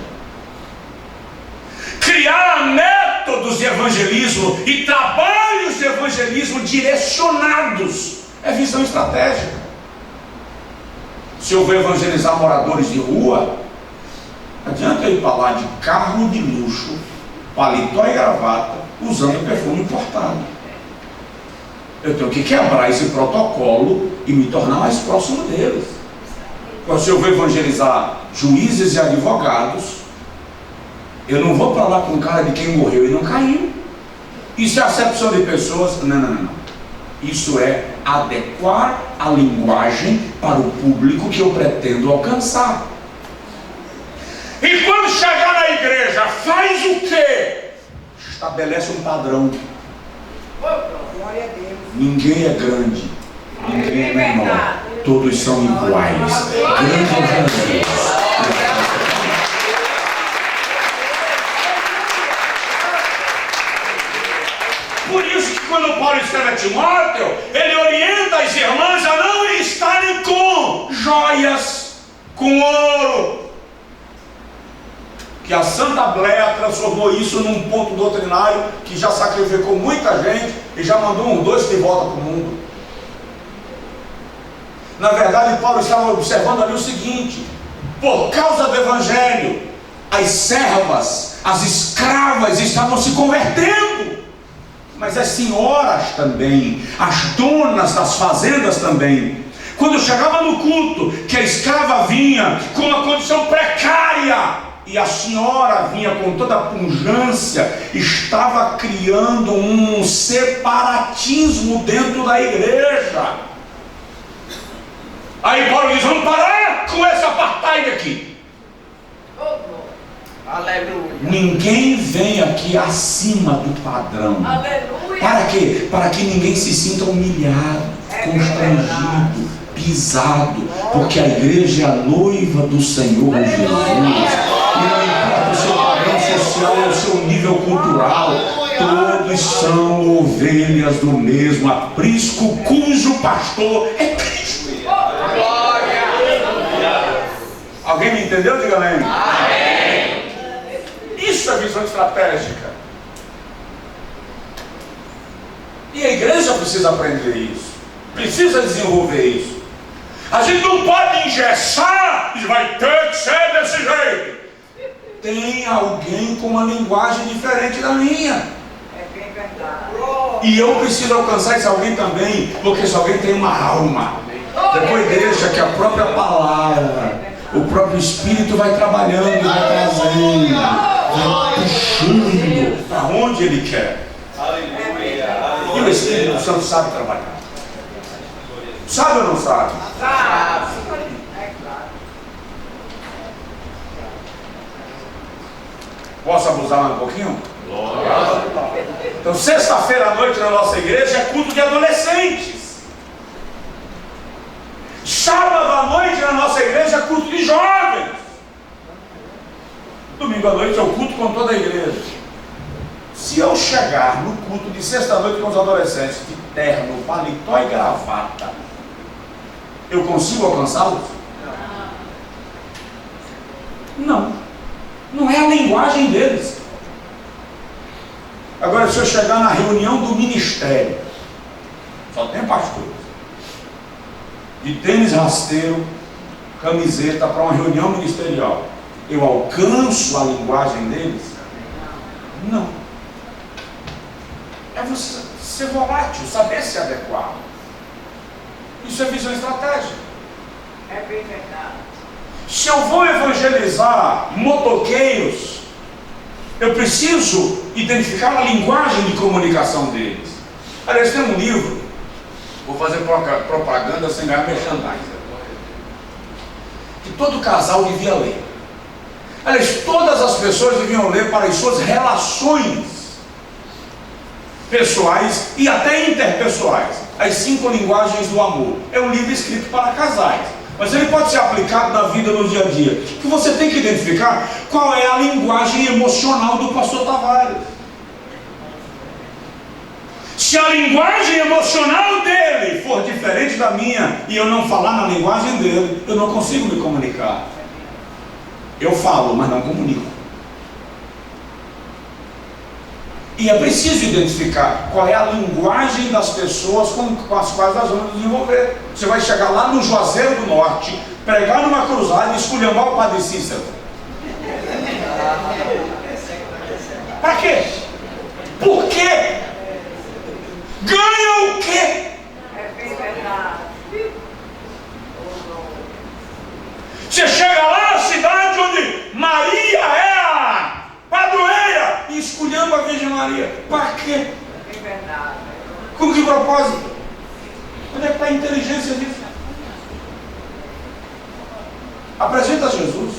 Criar métodos de evangelismo e trabalhos de evangelismo direcionados é visão estratégica. Se eu vou evangelizar moradores de rua, não adianta eu ir para lá de carro de luxo, paletó e gravata, usando perfume importado. Eu tenho que quebrar esse protocolo e me tornar mais próximo deles. Agora, se eu vou evangelizar juízes e advogados, eu não vou para lá com cara de quem morreu e não caiu. Isso é acepção de pessoas? Não. Isso é adequar a linguagem para o público que eu pretendo alcançar. E quando chegar na igreja, faz o quê? Estabelece um padrão. Glória a Deus. Ninguém é grande, ninguém é menor, todos são iguais. Grande é Jesus. Por isso que Timóteo, ele orienta as irmãs a não estarem com joias, com ouro. Que a Santa Bleia transformou isso num ponto doutrinário que já sacrificou muita gente e já mandou uns dois de volta para o mundo. Na verdade, Paulo estava observando ali o seguinte: por causa do Evangelho, as servas, as escravas estavam se convertendo, mas as senhoras também, as donas das fazendas também. Quando chegava no culto, que a escrava vinha com uma condição precária e a senhora vinha com toda a pujança, estava criando um separatismo dentro da igreja. Aí Paulo diz: vamos parar com esse apartheid aqui. Aleluia. Ninguém vem aqui acima do padrão. Aleluia. Para quê? Para que ninguém se sinta humilhado, constrangido, pisado, porque a igreja é a noiva do Senhor Jesus. E não importa o seu padrão social ou o seu nível cultural, todos são ovelhas do mesmo aprisco, cujo pastor é Cristo. Alguém me entendeu? Diga amém. Isso é visão estratégica. E a igreja precisa aprender isso, precisa desenvolver isso. A gente não pode engessar e vai ter que ser desse jeito. Tem alguém com uma linguagem diferente da minha. É bem verdade. E eu preciso alcançar esse alguém também, porque esse alguém tem uma alma. Depois deixa que a própria palavra, o próprio Espírito vai trabalhando e vai trazendo, vai puxando para onde Ele quer. E o Espírito Santo sabe trabalhar. Sabe ou não sabe? Sabe. É claro. Posso abusar mais um pouquinho? Então, sexta-feira à noite na nossa igreja é culto de adolescentes. Sábado à noite na nossa igreja é culto de jovens. Domingo à noite é o culto com toda a igreja. Se eu chegar no culto de sexta-noite com os adolescentes de terno, paletó e gravata, eu consigo alcançá-los? Não. Não é a linguagem deles. Agora, se eu chegar na reunião do ministério, só tem pastores, de tênis rasteiro, camiseta, para uma reunião ministerial, eu alcanço a linguagem deles? Não. É você ser volátil, saber se adequar. Isso é visão estratégica. É bem verdade. Se eu vou evangelizar motoqueiros, eu preciso identificar a linguagem de comunicação deles. Aliás, tem um livro, vou fazer propaganda sem ganhar merchandising, que todo casal devia ler. Aliás, todas as pessoas deviam ler para as suas relações pessoais e até interpessoais. As 5 linguagens do amor. É um livro escrito para casais, mas ele pode ser aplicado na vida, no dia a dia. Que você tem que identificar qual é a linguagem emocional do pastor Tavares. Se a linguagem emocional dele for diferente da minha e eu não falar na linguagem dele, eu não consigo me comunicar. Eu falo, mas não comunico. E é preciso identificar qual é a linguagem das pessoas com as quais nós vamos desenvolver. Você vai chegar lá no Juazeiro do Norte, pregar numa cruzada e esculhambar o Padre Cícero. Para quê? Por quê? Ganha o quê? É bem verdade. Você chega lá na cidade onde Maria é a padroeira e esculhamba a Virgem Maria. Para quê? É bem verdade. Com que propósito? Onde é que está a inteligência disso? Apresenta Jesus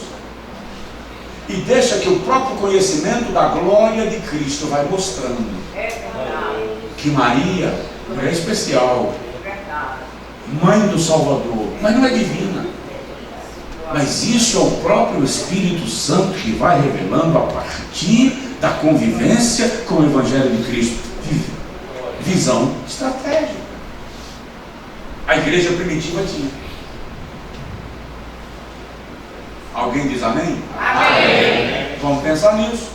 e deixa que o próprio conhecimento da glória de Cristo vai mostrando É verdade. que Maria é especial, É verdade. mãe do Salvador, mas não é divina. Mas isso é o próprio Espírito Santo que vai revelando a partir da convivência com o Evangelho de Cristo. Visão estratégica. A igreja primitiva tinha. Alguém diz amém? Amém. Vamos pensar nisso.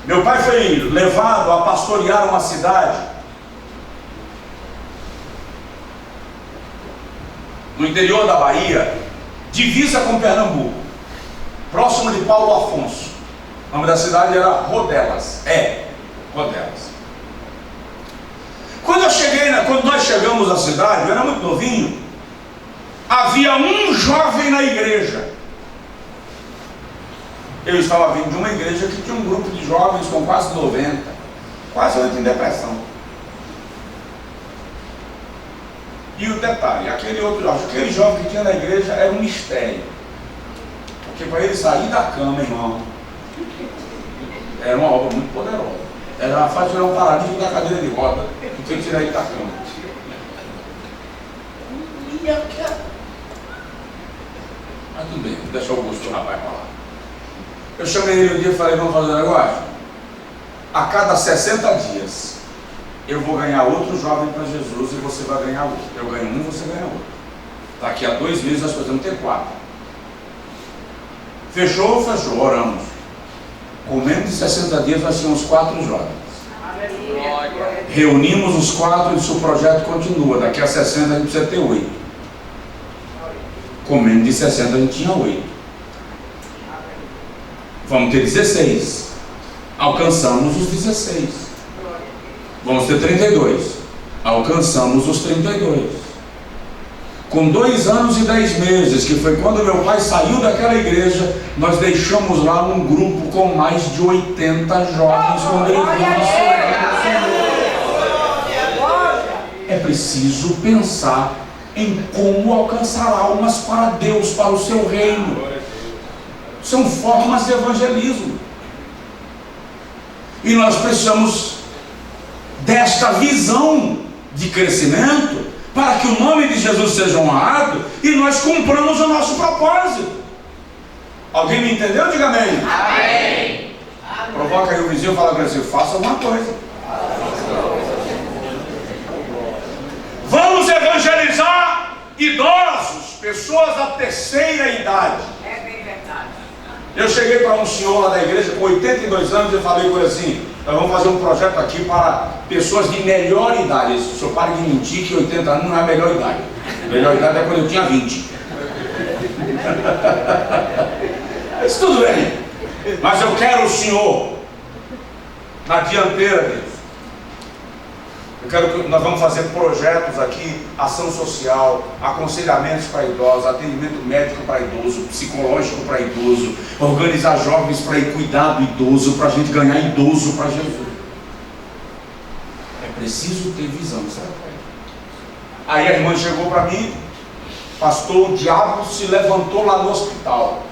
Meu pai foi levado a pastorear uma cidade no interior da Bahia, divisa com Pernambuco, próximo de Paulo Afonso. O nome da cidade era Rodelas. Rodelas. Quando nós chegamos à cidade, eu era muito novinho, havia um jovem na igreja. Eu estava vindo de uma igreja que tinha um grupo de jovens com quase 90, quase 80 em depressão. E o detalhe, aquele jovem que tinha na igreja era um mistério. Porque para ele sair da cama, irmão, era uma obra muito poderosa. Era fácil tirar um paralítico da cadeira de roda do que tirar ele da cama. Mas tudo bem, vou deixar o gosto do rapaz para lá. Eu chamei ele um dia e falei, vamos fazer um negócio? A cada 60 dias eu vou ganhar outro jovem para Jesus e você vai ganhar outro. Eu ganho um, você ganha outro. Daqui a 2 meses nós podemos ter 4. Fechou, oramos. Com menos de 60 dias nós tínhamos 4 jovens. Reunimos os 4 e disse, o projeto continua. Daqui a 60 a gente precisa ter 8. Com menos de 60 a gente tinha 8. Vamos ter 16. Alcançamos os 16. Vamos ter 32. Alcançamos os 32. Com 2 anos e 10 meses, que foi quando meu pai saiu daquela igreja, nós deixamos lá um grupo com mais de 80 jovens congregando. É preciso pensar em como alcançar almas para Deus, para o seu reino. São formas de evangelismo. E nós precisamos desta visão de crescimento para que o nome de Jesus seja honrado e nós cumpramos o nosso propósito. Alguém me entendeu? Diga amém. Amém. Provoca aí o vizinho e fala para ele, faça alguma coisa. Vamos evangelizar idosos, pessoas da terceira idade. É bem verdade. Eu cheguei para um senhor lá da igreja com 82 anos e falei com ele assim, nós vamos fazer um projeto aqui para pessoas de melhor idade. O senhor para de mentir que 80 anos não é a melhor idade. A melhor idade é quando eu tinha 20. Isso tudo bem. Mas eu quero o senhor na dianteira disso. Nós vamos fazer projetos aqui, ação social, aconselhamentos para idosos, atendimento médico para idoso, psicológico para idoso, organizar jovens para ir cuidar do idoso, para a gente ganhar idoso para Jesus. É preciso ter visão, sabe? Aí a irmã chegou para mim, pastor, o diabo se levantou lá no hospital.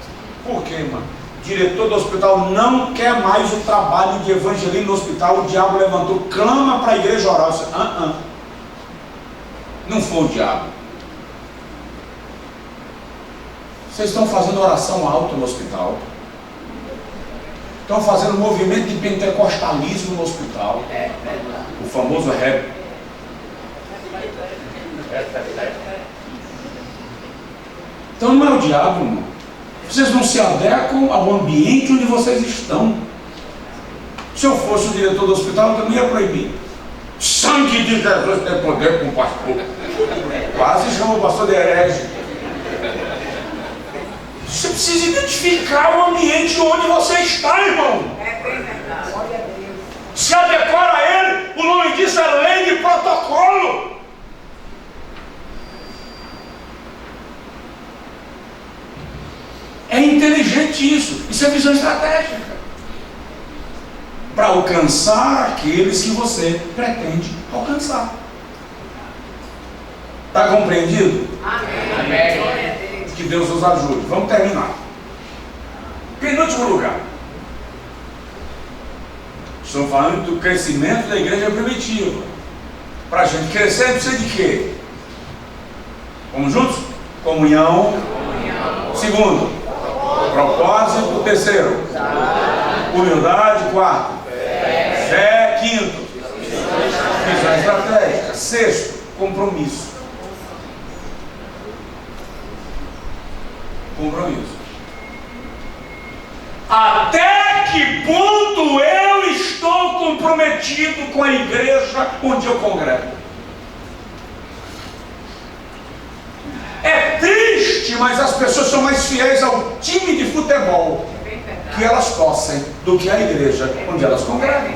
Por quê, irmã? O diretor do hospital não quer mais o trabalho de evangelismo no hospital. O diabo levantou, clama para a igreja orar. Eu disse, não foi o diabo. Vocês estão fazendo oração alta no hospital. Estão fazendo movimento de pentecostalismo no hospital. O famoso rap. Então não é o diabo, irmão. Vocês não se adequam ao ambiente onde vocês estão. Se eu fosse o diretor do hospital, eu também ia proibir. Sangue de Jesus tem poder com o pastor. Quase chama o pastor de herege. Você precisa identificar o ambiente onde você está, irmão. É bem verdade. Glória a Deus. Se adequar a ele, o nome disso é lei de protocolo. É inteligente isso. Isso é visão estratégica. Para alcançar aqueles que você pretende alcançar. Está compreendido? Amém. Glória a Deus. Que Deus nos ajude. Vamos terminar. Penúltimo lugar. Estou falando do crescimento da igreja primitiva. Para a gente crescer, precisa de quê? Vamos juntos? Comunhão. Segundo, propósito. Terceiro, humildade. Quarto, fé. Quinto, Visão estratégica. Sexto, compromisso. Compromisso. Até que ponto eu estou comprometido com a igreja onde eu congrego? É triste, mas as pessoas são mais fiéis ao time de futebol que elas torcem do que à igreja onde elas congregam.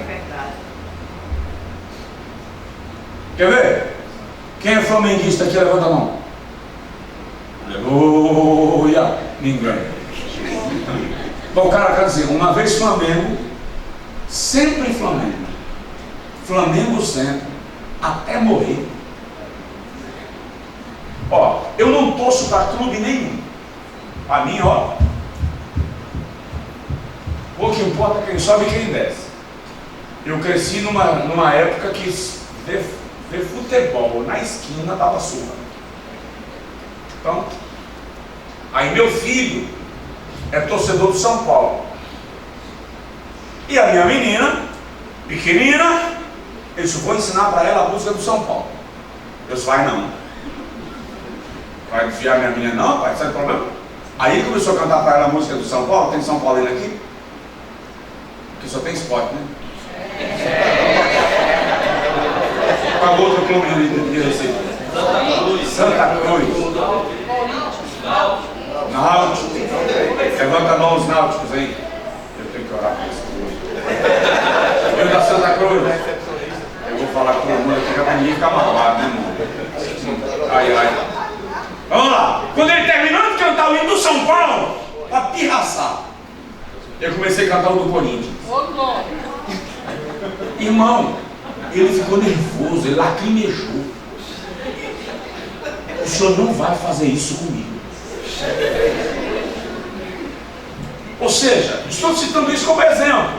Quer ver? Quem é flamenguista aqui, levanta a mão. Aleluia! Ninguém. Bom, o cara quer dizer, uma vez Flamengo, sempre Flamengo. Flamengo sempre, até morrer. Ó, eu não torço para clube nenhum. Para mim, ó, pouco importa quem sobe e quem desce. Eu cresci numa época que ver futebol na esquina dava surra. Então, aí meu filho é torcedor do São Paulo. E a minha menina, pequenina, eu disse, vou ensinar para ela a música do São Paulo. Eu disse, vai não. Vai desviar minha menina? Não, pai, sabe o problema? Aí ele começou a cantar para ela a música do São Paulo. Tem São Paulo aqui? Porque só tem esporte, né? Qual outro clube de Recife? Santa Cruz. Náutico. Levanta a mão os náuticos aí. Eu tenho que orar por isso hoje. Eu da Santa Cruz. Eu vou falar com o irmão aqui para ninguém ficar magoado, né, irmão? Ai, ai. Vamos lá. Quando ele terminou de cantar o hino do São Paulo, para pirraçar, eu comecei a cantar o do Corinthians. Irmão, ele ficou nervoso, ele lacrimejou. O senhor não vai fazer isso comigo. Ou seja, estou citando isso como exemplo,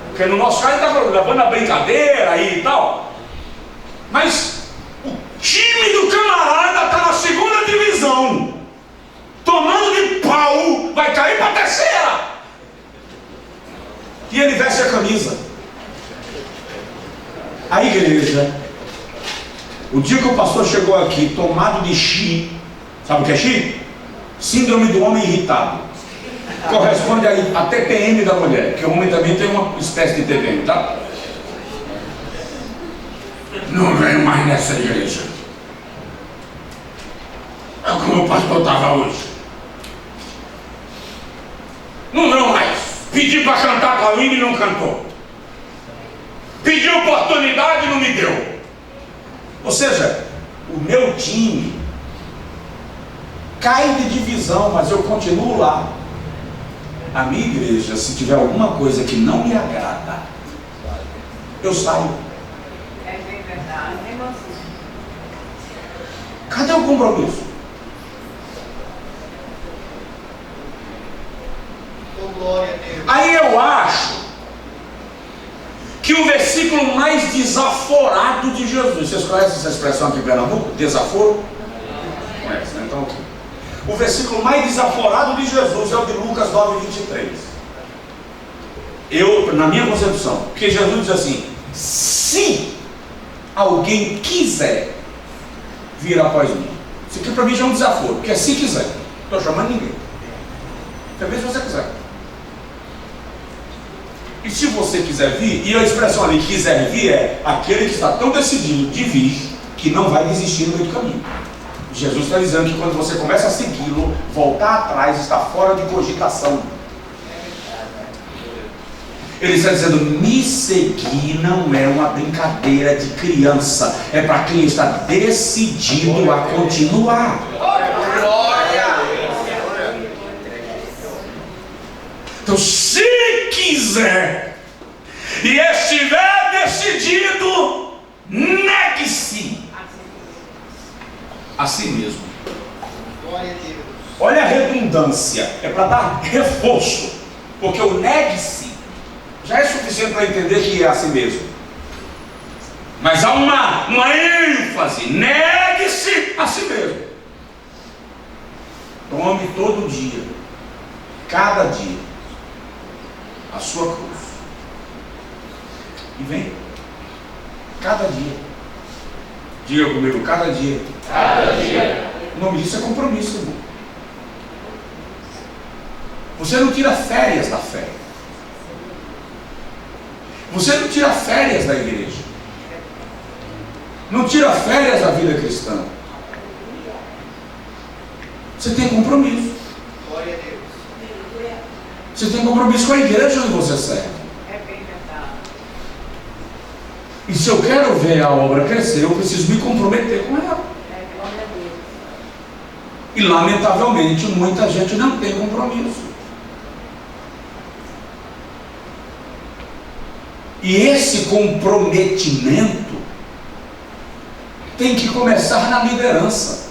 porque no nosso caso ele está levando a brincadeira aí e tal. Mas o time do camarada está na segunda divisão, tomando de pau, vai cair para a terceira. E ele veste a camisa. A igreja, o dia que o pastor chegou aqui, tomado de chi, sabe o que é chi? Síndrome do homem irritado. Corresponde à TPM da mulher, que o homem também tem uma espécie de TPM, tá? Não venho mais nessa igreja. É como o pastor estava hoje. Não mais. Pedi para cantar com a Aline e não cantou. Pedi oportunidade e não me deu. Ou seja, o meu time cai de divisão, mas eu continuo lá. A minha igreja, se tiver alguma coisa que não me agrada, eu saio. É bem verdade. Cadê o compromisso? Aí eu acho que o versículo mais desaforado de Jesus, vocês conhecem essa expressão aqui em Pernambuco? Desaforo? Conhece, né? Então, o versículo mais desaforado de Jesus é o de Lucas 9:23. Na minha concepção, porque Jesus diz assim: se alguém quiser vir após mim. Isso aqui para mim já é um desaforo, porque é se quiser. Não estou chamando ninguém. Também se você quiser. E se você quiser vir, e a expressão ali quiser vir é aquele que está tão decidido de vir que não vai desistir no meio do caminho. Jesus está dizendo que quando você começa a segui-lo, voltar atrás está fora de cogitação. Ele está dizendo, me seguir não é uma brincadeira de criança, é para quem está decidido a continuar. Então, se quiser e estiver decidido, negue-se a si mesmo. Olha a redundância, é para dar reforço, porque o negue-se já é suficiente para entender que é a si mesmo. Mas há uma ênfase, negue-se a si mesmo. Tome todo dia, cada dia, a sua cruz. E vem, cada dia. Diga comigo, cada dia. Cada dia. O nome disso é compromisso, irmão. Você não tira férias da fé. Você não tira férias da igreja. Não tira férias da vida cristã. Você tem compromisso. Glória a Deus. Você tem compromisso com a igreja onde você serve. É bem verdade. E se eu quero ver a obra crescer, eu preciso me comprometer com ela. É glória a Deus. E lamentavelmente muita gente não tem compromisso. E esse comprometimento tem que começar na liderança.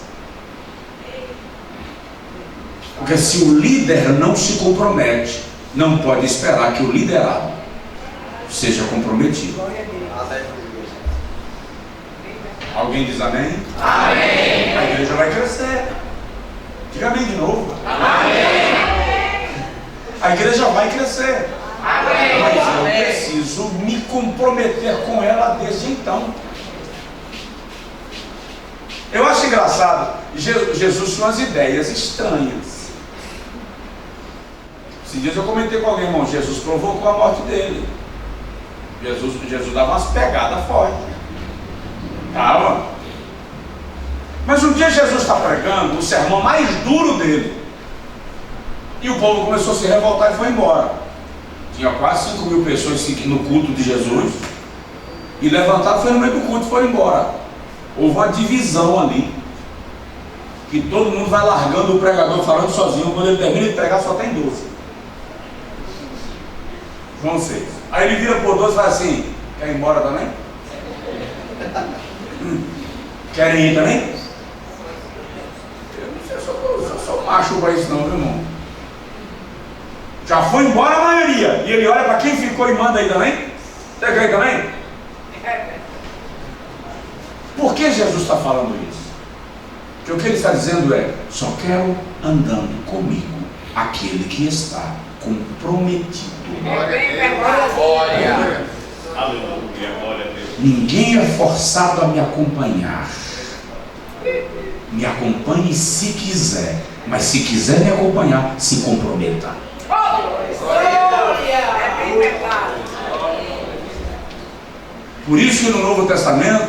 Porque se o líder não se compromete, não pode esperar que o liderado seja comprometido. Glória a Deus. Alguém diz amém? Amém. A igreja vai crescer. Diga amém de novo. Amém. A igreja vai crescer. Amém. Mas eu Amém. preciso me comprometer com ela desde então. Eu acho engraçado, Jesus tinha umas ideias estranhas. Esses dias eu comentei com alguém, irmão, Jesus provocou a morte dele. Jesus dava umas pegadas fortes. Tava. Mas um dia Jesus está pregando o sermão mais duro dele. E o povo começou a se revoltar e foi embora. Tinha quase 5.000 pessoas no culto de Jesus. E levantaram, foi no meio do culto e foram embora. Houve uma divisão ali. Que todo mundo vai largando o pregador falando sozinho. Quando ele termina de pregar, só tem 12. João 6. Aí ele vira por 12 e fala assim: quer ir embora também? Querem ir também? Eu não sei se eu sou macho para isso não, meu irmão. Já foi embora a maioria. E ele olha para quem ficou e manda aí também. Você quer ir também? Por que Jesus está falando isso? Porque o que ele está dizendo é: só quero andando comigo aquele que está comprometido. Glória. Aleluia, glória a Deus. Ninguém é forçado a me acompanhar. Me acompanhe se quiser, mas se quiser me acompanhar, se comprometa. É bem verdade. Por isso que no Novo Testamento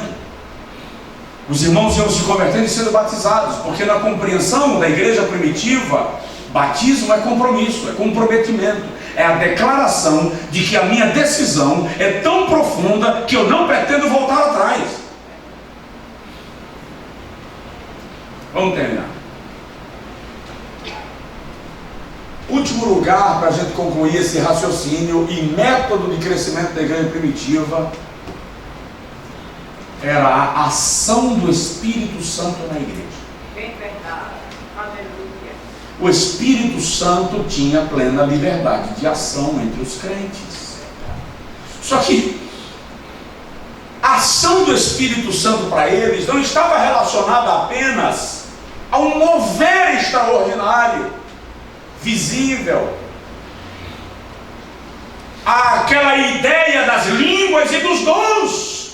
os irmãos iam se convertendo e sendo batizados, porque na compreensão da igreja primitiva, batismo é compromisso, é comprometimento. É a declaração de que a minha decisão é tão profunda que eu não pretendo voltar atrás. Vamos terminar. Último lugar para a gente concluir esse raciocínio e método de crescimento da igreja primitiva era a ação do Espírito Santo na igreja. Bem verdade. Aleluia. O Espírito Santo tinha plena liberdade de ação entre os crentes. Só que a ação do Espírito Santo para eles não estava relacionada apenas a um mover extraordinário, visível, àquela ideia das línguas e dos dons.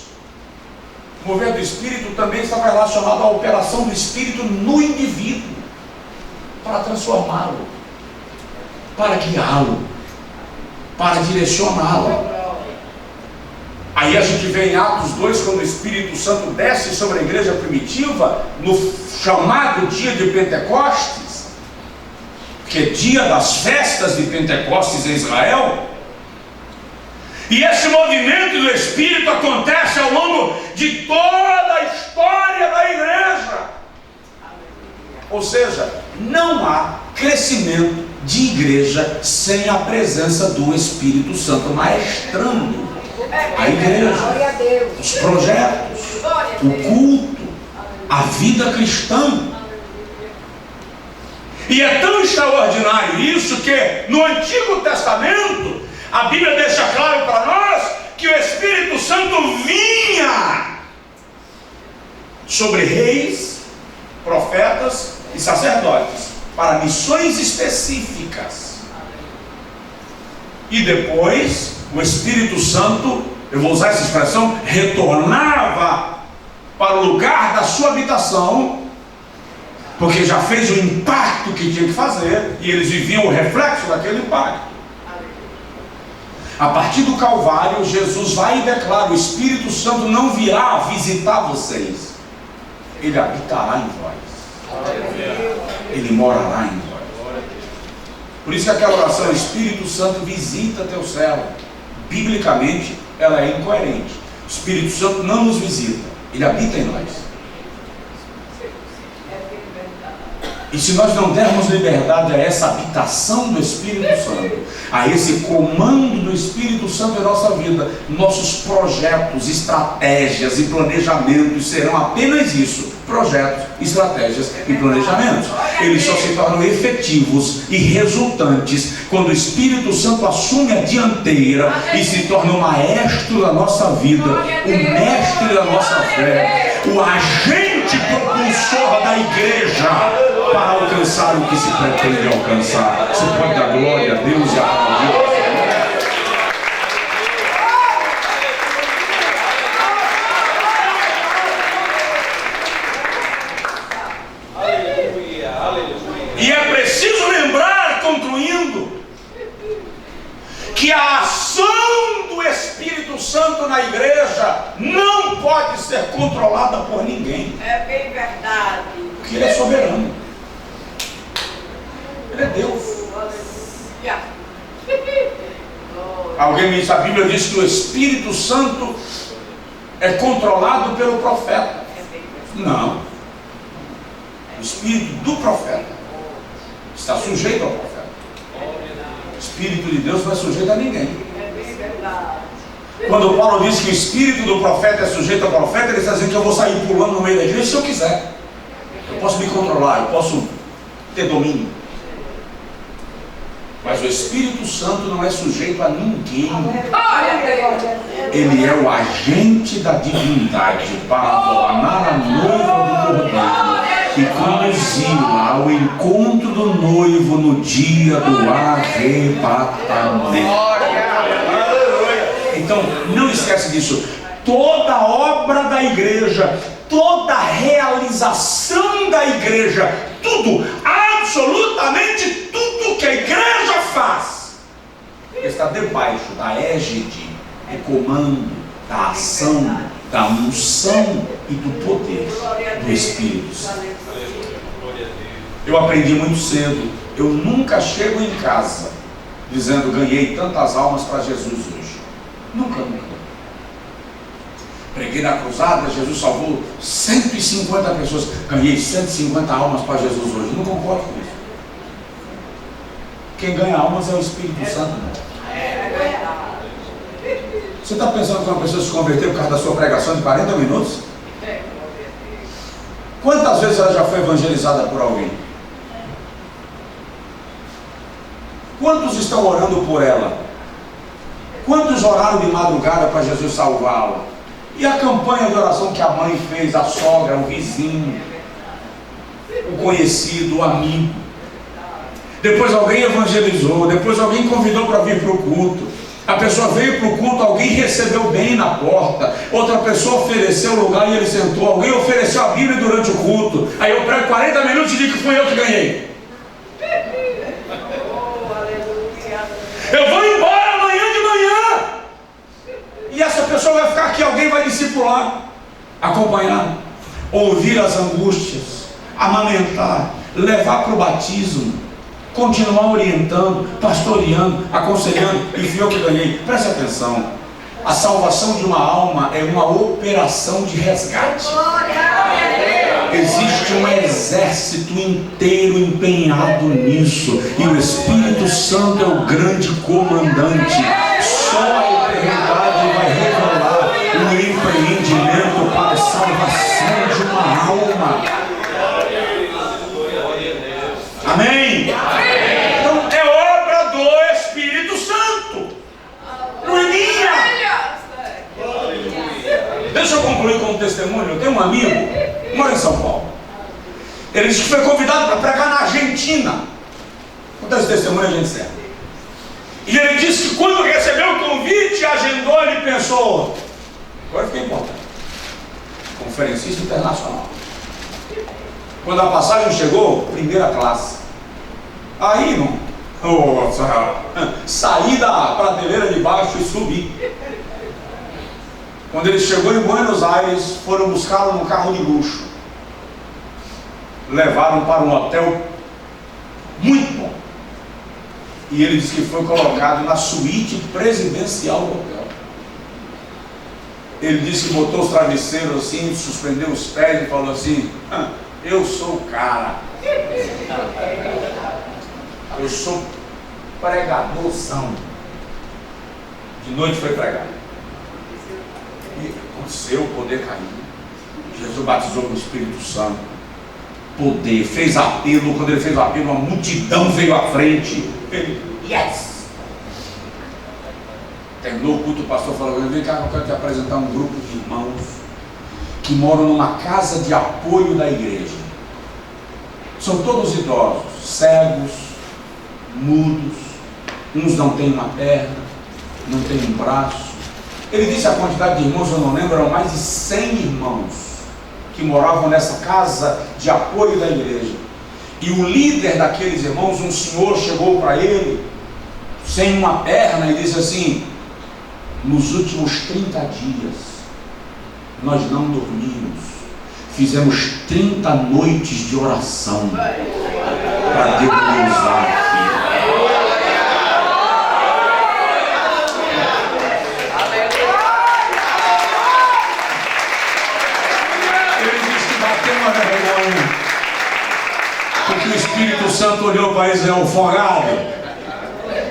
O mover do Espírito também estava relacionado à operação do Espírito no indivíduo, para transformá-lo, para guiá-lo, para direcioná-lo. Aí a gente vê em Atos 2, quando o Espírito Santo desce sobre a igreja primitiva, no chamado dia de Pentecostes, que é dia das festas de Pentecostes em Israel. E esse movimento do Espírito acontece ao longo de toda a história da igreja. Ou seja, não há crescimento de igreja sem a presença do Espírito Santo maestrando a igreja, Glória a Deus. os projetos, o culto, a vida cristã. E é tão extraordinário isso que no Antigo Testamento a Bíblia deixa claro para nós que o Espírito Santo vinha sobre reis, profetas e sacerdotes para missões específicas. E depois o Espírito Santo, eu vou usar essa expressão, retornava para o lugar da sua habitação, porque já fez o impacto que tinha que fazer, e eles viviam o reflexo daquele impacto. A partir do Calvário, Jesus vai e declara: o Espírito Santo não virá visitar vocês, ele habitará em vós, ele morará em vós. Por isso que aquela oração, Espírito Santo visita teu céu, biblicamente ela é incoerente. O Espírito Santo não nos visita, ele habita em nós. E se nós não dermos liberdade a essa habitação do Espírito Santo, a esse comando do Espírito Santo em nossa vida, nossos projetos, estratégias e planejamentos serão apenas isso: projetos, estratégias e planejamentos. Eles só se tornam efetivos e resultantes quando o Espírito Santo assume a dianteira e se torna o maestro da nossa vida, o mestre da nossa fé, o agente propulsor da igreja para alcançar o que se pretende alcançar. Você pode dar glória a Deus e aplaudir. E é preciso lembrar, concluindo, que a ação do Espírito Santo na igreja não pode ser controlada por ninguém. É bem verdade. Porque ele é soberano. Ele é Deus. Alguém me disse, a Bíblia diz que o Espírito Santo é controlado pelo profeta. Não. O Espírito do profeta está sujeito ao profeta. O Espírito de Deus não é sujeito a ninguém. Quando Paulo diz que o Espírito do profeta é sujeito ao profeta, ele está dizendo que eu vou sair pulando no meio da igreja se eu quiser. Eu posso me controlar, eu posso ter domínio. Mas o Espírito Santo não é sujeito a ninguém. Ele é o agente da divindade para adornar a noiva do Cordeiro e conduzi-la ao encontro do noivo no dia do arrebatamento. Então, não esquece disso. Toda a obra da igreja, toda a realização da igreja, tudo, absolutamente tudo que a igreja faz, está debaixo da égide, do comando, da ação, da unção e do poder do Espírito Santo. Eu aprendi muito cedo. Eu nunca chego em casa dizendo: ganhei tantas almas para Jesus hoje. Nunca. Preguei na cruzada, Jesus salvou 150 pessoas. Ganhei 150 almas para Jesus hoje. Não concordo com isso. Quem ganha almas é o Espírito Santo. Você está pensando que uma pessoa se converteu por causa da sua pregação de 40 minutos? Quantas vezes ela já foi evangelizada por alguém? Quantos estão orando por ela? Quantos oraram de madrugada para Jesus salvá-la? E a campanha de oração que a mãe fez, a sogra, o vizinho, o conhecido, o amigo? Depois alguém evangelizou, depois alguém convidou para vir para o culto. A pessoa veio para o culto, alguém recebeu bem na porta, outra pessoa ofereceu o lugar e ele sentou, alguém ofereceu a Bíblia durante o culto. Aí eu prego 40 minutos e digo que fui eu que ganhei. Eu vou embora amanhã de manhã. E essa pessoa vai ficar aqui, alguém vai discipular, acompanhar, ouvir as angústias, amamentar, levar para o batismo, continuar orientando, pastoreando, aconselhando, e fui eu que ganhei. Preste atenção, a salvação de uma alma é uma operação de resgate. Existe um exército inteiro empenhado nisso, e o Espírito Santo é o grande comandante. Só a eternidade vai revelar o empreendimento para a salvação de uma alma. Amém? Então é obra do Espírito Santo, não é minha. Deixa eu concluir com um testemunho. Eu tenho um amigo, mora em São Paulo. Ele disse que foi convidado para pregar na Argentina. Conta esse testemunho, a gente serve. E ele disse que quando recebeu o convite, agendou, ele pensou: agora fiquei importante. conferencista internacional. Quando a passagem chegou, primeira classe. Aí, irmão, saí da prateleira de baixo e subi. Quando ele chegou em Buenos Aires, foram buscá-lo num carro de luxo. Levaram para um hotel muito bom. E ele disse que foi colocado na suíte presidencial do hotel. Ele disse que botou os travesseiros assim, suspendeu os pés e falou assim: eu sou o cara. Eu sou pregadorzão. De noite foi pregar. E aconteceu, o poder caiu. Jesus batizou no Espírito Santo. Poder, fez apelo. Quando ele fez o apelo, uma multidão veio à frente. Ele, yes! Terminou o culto, o pastor falou: vem cá, eu quero te apresentar um grupo de irmãos que moram numa casa de apoio da igreja. São todos idosos, cegos, mudos, uns não têm uma perna, não têm um braço. Ele disse a quantidade de irmãos, eu não lembro, eram mais de 100 irmãos que moravam nessa casa de apoio da igreja. E o líder daqueles irmãos, um senhor, chegou para ele, sem uma perna, e disse assim: nos últimos 30 dias, nós não dormimos, fizemos 30 noites de oração para Deus nos usar aqui. Porque o Espírito Santo olhou para Israel folgado.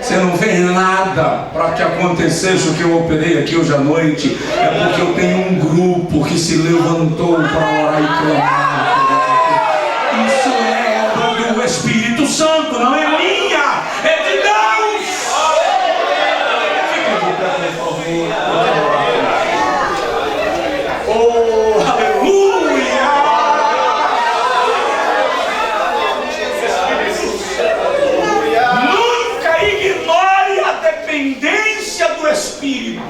Você não vê nada para que acontecesse o que eu operei aqui hoje à noite. É porque eu tenho um grupo que se levantou para orar e clamar. Isso é obra do Espírito Santo, não é minha, é de Deus. Fica de pé, por favor. Oh, aleluia! Nunca ignore a dependência do Espírito.